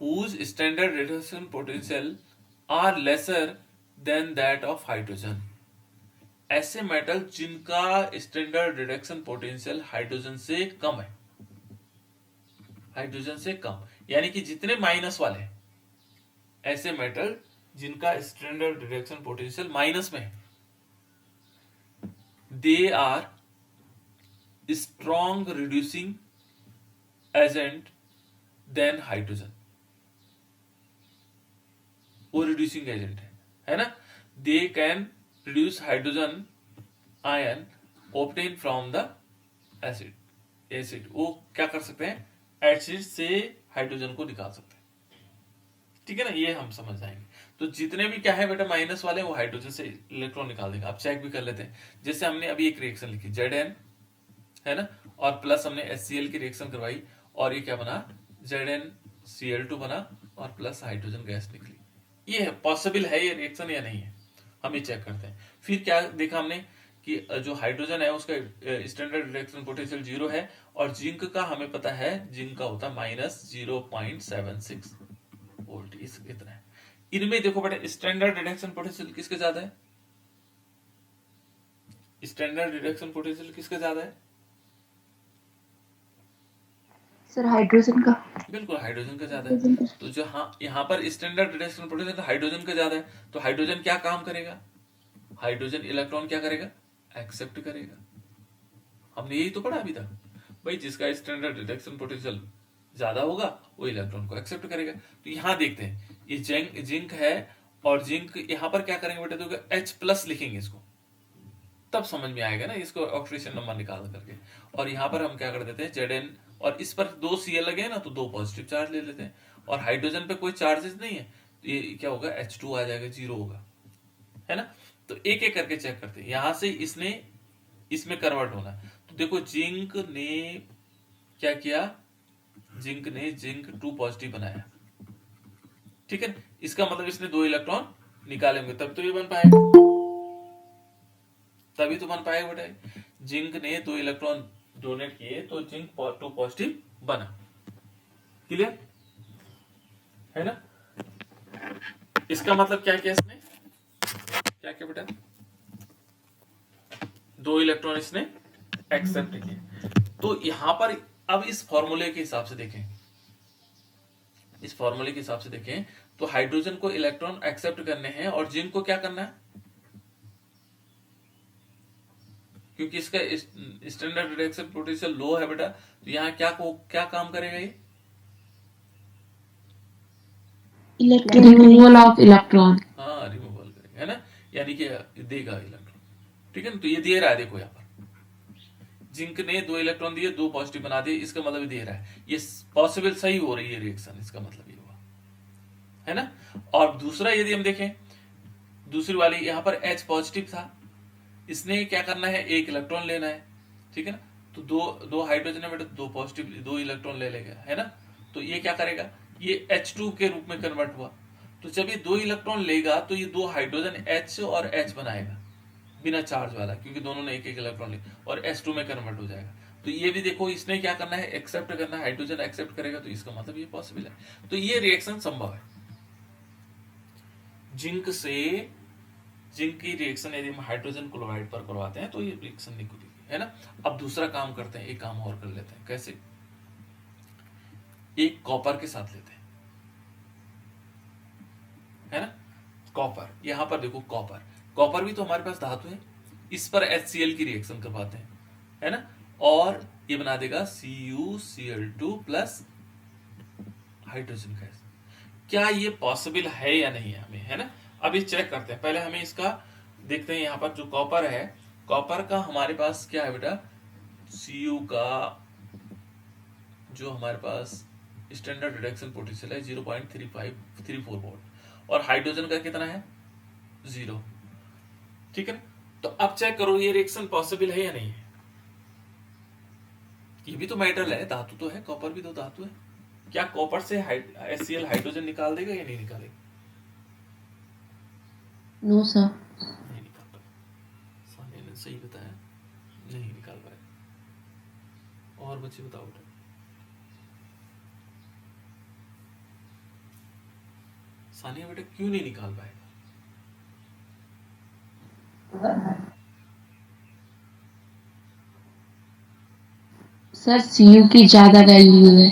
whose standard reduction potential are lesser than that of hydrogen, ऐसे मेटल जिनका स्टैंडर्ड रिडक्शन पोटेंशियल हाइड्रोजन से कम है, हाइड्रोजन से कम, यानी कि जितने माइनस वाले हैं, ऐसे मेटल जिनका स्टैंडर्ड रिडक्शन पोटेंशियल माइनस में है, they are strong reducing agent than hydrogen, वो रिड्यूसिंग एजेंट है ना। They can reduce hydrogen ion obtain from the acid, acid वो क्या कर सकते हैं, एसिड से हाइड्रोजन को निकाल सकते हैं, ठीक है ना, ये हम समझ जाएंगे। तो जितने भी क्या है बेटा माइनस वाले वो हाइड्रोजन से इलेक्ट्रॉन निकाल देंगे। आप चेक भी कर लेते हैं, जैसे हमने अभी एक रिएक्शन लिखी Zn, है ना, और प्लस हमने HCl की रिएक्शन करवाई, और ये क्या बना, ZnCl2 बना, और प्लस हाइड्रोजन गैस निकली। ये पॉसिबल है ये रिएक्शन या नहीं है, हम ये चेक करते हैं। फिर क्या देखा हमने कि जो हाइड्रोजन है उसका स्टैंडर्ड रिडक्शन पोटेंशियल 0 है, और जिंक का हमें पता है, जिंक का होता है -0.76 वोल्ट, इस इतना है। इनमें देखो बेटा स्टैंडर्ड रिडक्शन पोटेंशियल किसके ज्यादा है? स्टैंडर्ड रिडक्शन पोटेंशियल किसका ज्यादा है? सर हाइड्रोजन का। बिल्कुल हाइड्रोजन का ज्यादा है। तो जो हाँ यहाँ पर स्टैंडर्ड रिडक्शन पोटेंशियल हाइड्रोजन का ज्यादा है, तो हाइड्रोजन क्या काम करेगा? हाइड्रोजन इलेक्ट्रॉन क्या करेगा? एक्सेप्ट करेगा। हमने यही तो पढ़ा अभी तक भाई, जिसका स्टैंडर्ड रिडक्शन पोटेंशियल ज्यादा होगा वो इलेक्ट्रॉन को एक्सेप्ट करेगा। तो यहाँ देखते हैं, ये जिंक है, और जिंक यहाँ पर क्या करेंगे बेटा, तो H+ लिखेंगे इसको, तब समझ में आएगा ना इसको ऑक्सीडेशन नंबर निकाल करके। और यहाँ पर हम क्या कर देते हैं Zn, और इस पर 2 Cl लगे हैं ना, तो 2 पॉजिटिव चार्ज ले लेते हैं, और हाइड्रोजन पे कोई चार्जेस नहीं है, तो ये क्या होगा, H2 आ जाएगा, 0 होगा, है ना। तो एक एक करके चेक करते हैं, यहां से इसने इसमें कन्वर्ट होना है। तो देखो जिंक ने क्या किया, जिंक ने जिंक 2 पॉजिटिव बनाया, ठीक है। इसका मतलब इसने 2 इलेक्ट्रॉन निकालेंगे तब तो ये बन पाएगा, तभी तो बन पाएगा बेटा। जिंक ने 2 इलेक्ट्रॉन डोनेट किए तो जिंक 2 पॉजिटिव बना, क्लियर है ना। इसका मतलब क्या किया इसने, क्या किया बेटा, 2 इलेक्ट्रॉन इसने एक्सेप्ट किए। तो यहां पर अब इस फॉर्मूले के हिसाब से देखें, इस फॉर्मूले के हिसाब से देखें, तो हाइड्रोजन को इलेक्ट्रॉन एक्सेप्ट करने हैं और जिंक को क्या करना है, क्योंकि इसका स्टैंडर्ड रिडक्शन पोटेंशियल लो है बेटा, तो यहाँ क्या काम करेगा ये, रिमूवल ऑफ इलेक्ट्रॉन। हाँ रिमूवल करेगा, है ना, यानी कि देगा इलेक्ट्रॉन, ठीक है ना। तो ये दे रहा है, देखो यहाँ पर जिंक ने 2 इलेक्ट्रॉन दिए, 2 पॉजिटिव बना दिए, इसका मतलब दे रहा है, ये पॉसिबल सही हो रही है रिएक्शन, इसका मतलब ये हुआ, है ना। और दूसरा यदि हम देखें, दूसरी वाली यहाँ पर H पॉजिटिव था, इसने क्या करना है, 1 इलेक्ट्रॉन लेना है, ठीक है ना। तो दो हाइड्रोजन है बेटा, 2 पॉजिटिव 2 इलेक्ट्रॉन ले लेगा, है ना। तो ये क्या करेगा, ये H2 के रूप में कन्वर्ट हुआ। तो जब ये 2 इलेक्ट्रॉन लेगा तो ये 2 हाइड्रोजन H और H बनाएगा, बिना चार्ज वाला, क्योंकि दोनों ने 1 इलेक्ट्रॉन ले, और H2 में कन्वर्ट हो जाएगा। तो ये भी देखो, इसने क्या करना है, एक्सेप्ट करना है, हाइड्रोजन एक्सेप्ट करेगा, तो इसका मतलब ये पॉसिबल है। तो ये रिएक्शन संभव है। जिंक की रिएक्शन यदि हम हाइड्रोजन क्लोराइड पर करवाते हैं तो ये रिएक्शन नहीं होती, है ना। अब दूसरा काम करते हैं, एक काम और कर लेते हैं, कैसे, एक कॉपर के साथ लेते हैं, है ना। कॉपर, यहां पर देखो कॉपर भी तो हमारे पास धातु है, इस पर HCl की रिएक्शन करवाते हैं, है ना, और ये बना देगा CuCl2 प्लस हाइड्रोजन गैस। क्या ये पॉसिबल है या नहीं है हमें, है ना। अब ये चेक करते हैं, पहले हमें इसका देखते हैं। यहाँ पर जो कॉपर है, कॉपर का हमारे पास क्या है बेटा, Cu का जो हमारे पास स्टैंडर्ड रिडक्शन पोटेंशियल है 0.3534 वोल्ट, और हाइड्रोजन का कितना है, 0, ठीक है ना। तो अब चेक करो ये रिएक्शन पॉसिबल है या नहीं है। ये भी तो मेटल है, धातु तो है, कॉपर भी तो धातु है। क्या कॉपर से HCl हाइड्रोजन निकाल देगा या नहीं निकालेगा? No sir. नहीं निकाल पाएगा, सानिया ने सही बताया, नहीं निकाल पाएगा। और बच्चे बताओ बेटा, सानिया बेटा क्यों नहीं निकाल पाएगा? सर Cu की ज्यादा वैल्यू है।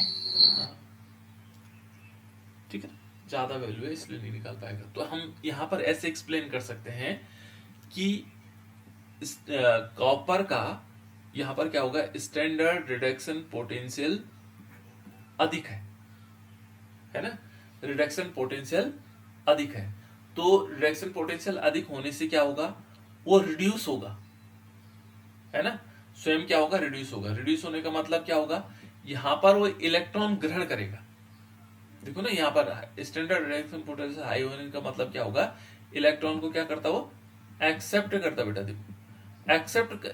ठीक है, ज्यादा वैल्यू है इसलिए नहीं निकाल पाएगा। तो हम यहाँ पर ऐसे एक्सप्लेन कर सकते हैं कि कॉपर का यहाँ पर क्या होगा, स्टैंडर्ड रिडक्शन पोटेंशियल अधिक है ना, रिडक्शन पोटेंशियल अधिक है। तो रिडक्शन पोटेंशियल अधिक होने से क्या होगा, वो रिड्यूस होगा, है ना, स्वयं क्या होगा, रिड्यूस होगा। रिड्यूस होने का मतलब क्या होगा, यहां पर वो इलेक्ट्रॉन ग्रहण करेगा। देखो ना, यहाँ पर स्टैंडर्ड रिडक्शन पोटेंशियल हाई होने का मतलब क्या होगा, इलेक्ट्रॉन को क्या करता, वो एक्सेप्ट करता। बेटा देखो,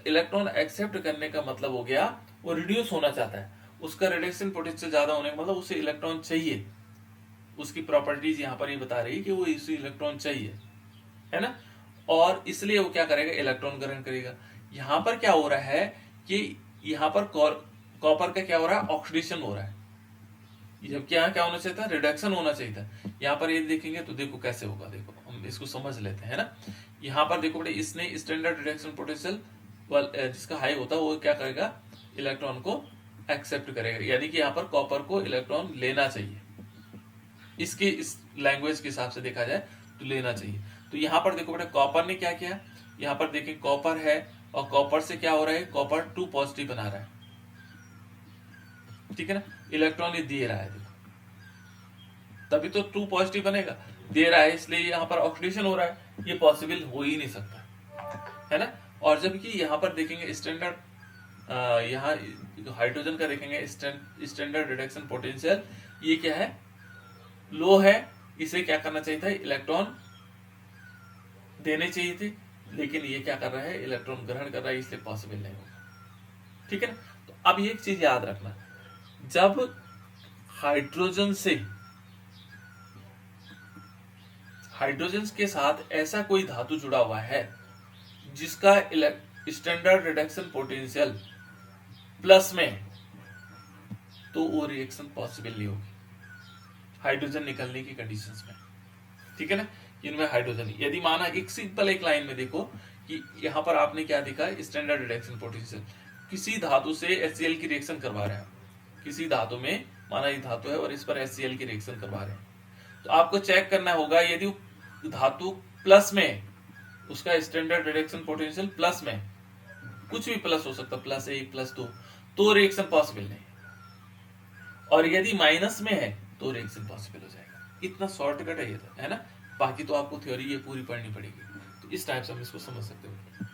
इलेक्ट्रॉन एक्सेप्ट करने का मतलब हो गया वो रिड्यूस होना चाहता है, उसका रिडक्शन पोटेंशियल ज्यादा होने का मतलब उसे इलेक्ट्रॉन चाहिए, उसकी प्रॉपर्टीज यहाँ पर ये बता रही है कि वो इसे इलेक्ट्रॉन चाहिए, है ना। और इसलिए वो क्या करेगा, इलेक्ट्रॉन ग्रहण करेगा। यहाँ पर क्या हो रहा है कि यहाँ पर कॉपर का क्या हो रहा है, ऑक्सीडेशन हो रहा है, जबकि यहाँ क्या होना चाहिए था, रिडक्शन होना चाहिए था। यहाँ पर ये देखेंगे तो देखो कैसे होगा, देखो हम इसको समझ लेते हैं ना। यहाँ पर देखो बेटे, इसने स्टैंडर्ड रिडक्शन पोटेंशियल जिसका हाई होता है वो क्या करेगा, इलेक्ट्रॉन को एक्सेप्ट करेगा, यानी कि यहाँ पर कॉपर को इलेक्ट्रॉन लेना चाहिए, इसकी इस लैंग्वेज के हिसाब से देखा जाए तो लेना चाहिए। तो यहाँ पर देखो बेटा, कॉपर ने क्या किया, यहाँ पर देखिए कॉपर है और कॉपर से क्या हो रहा है, कॉपर 2 पॉजिटिव बना रहा है, ठीक है ना, इलेक्ट्रॉन ये दे रहा है, देखो तभी तो 2 पॉजिटिव बनेगा, दे रहा है, इसलिए यहाँ पर ऑक्सीडेशन हो रहा है, ये पॉसिबल हो ही नहीं सकता, है ना। और जबकि यहाँ पर देखेंगे स्टैंडर्ड, यहाँ हाइड्रोजन का देखेंगे स्टैंडर्ड रिडक्शन पोटेंशियल, ये क्या है, लो है, इसे क्या करना चाहिए था, इलेक्ट्रॉन देने चाहिए थे, लेकिन ये क्या कर रहा है, इलेक्ट्रॉन ग्रहण कर रहा है, इसलिए पॉसिबल नहीं होगा, ठीक है ना। तो अब ये एक चीज याद रखना, जब हाइड्रोजन के साथ ऐसा कोई धातु जुड़ा हुआ है जिसका स्टैंडर्ड रिडक्शन पोटेंशियल प्लस में, तो वो रिएक्शन पॉसिबल नहीं होगी हाइड्रोजन निकलने की कंडीशंस में, ठीक है ना। इनमें हाइड्रोजन, यदि माना एक सिंपल एक लाइन में देखो कि यहाँ पर आपने क्या देखा, स्टैंडर्ड रिडक्शन पोटेंशियल, किसी धातु से HCl की रिएक्शन करवा रहे हैं, किसी धातु में माना ये धातु है और इस पर HCl की रिएक्शन करवा रहे हैं, तो आपको चेक करना होगा, यदि धातु प्लस में, उसका स्टैंडर्ड रिडक्शन पोटेंशियल प्लस में, कुछ भी प्लस हो सकता, +1 +2, तो रिएक्शन पॉसिबल नहीं, और यदि माइनस में है तो रिएक्शन पॉसिबल हो जाएगा। इतना शॉर्टकट है ये तो, है ना। बाकी तो आपको थ्योरी ये पूरी पढ़नी पड़ेगी, तो इस टाइप से हम इसको समझ सकते हो।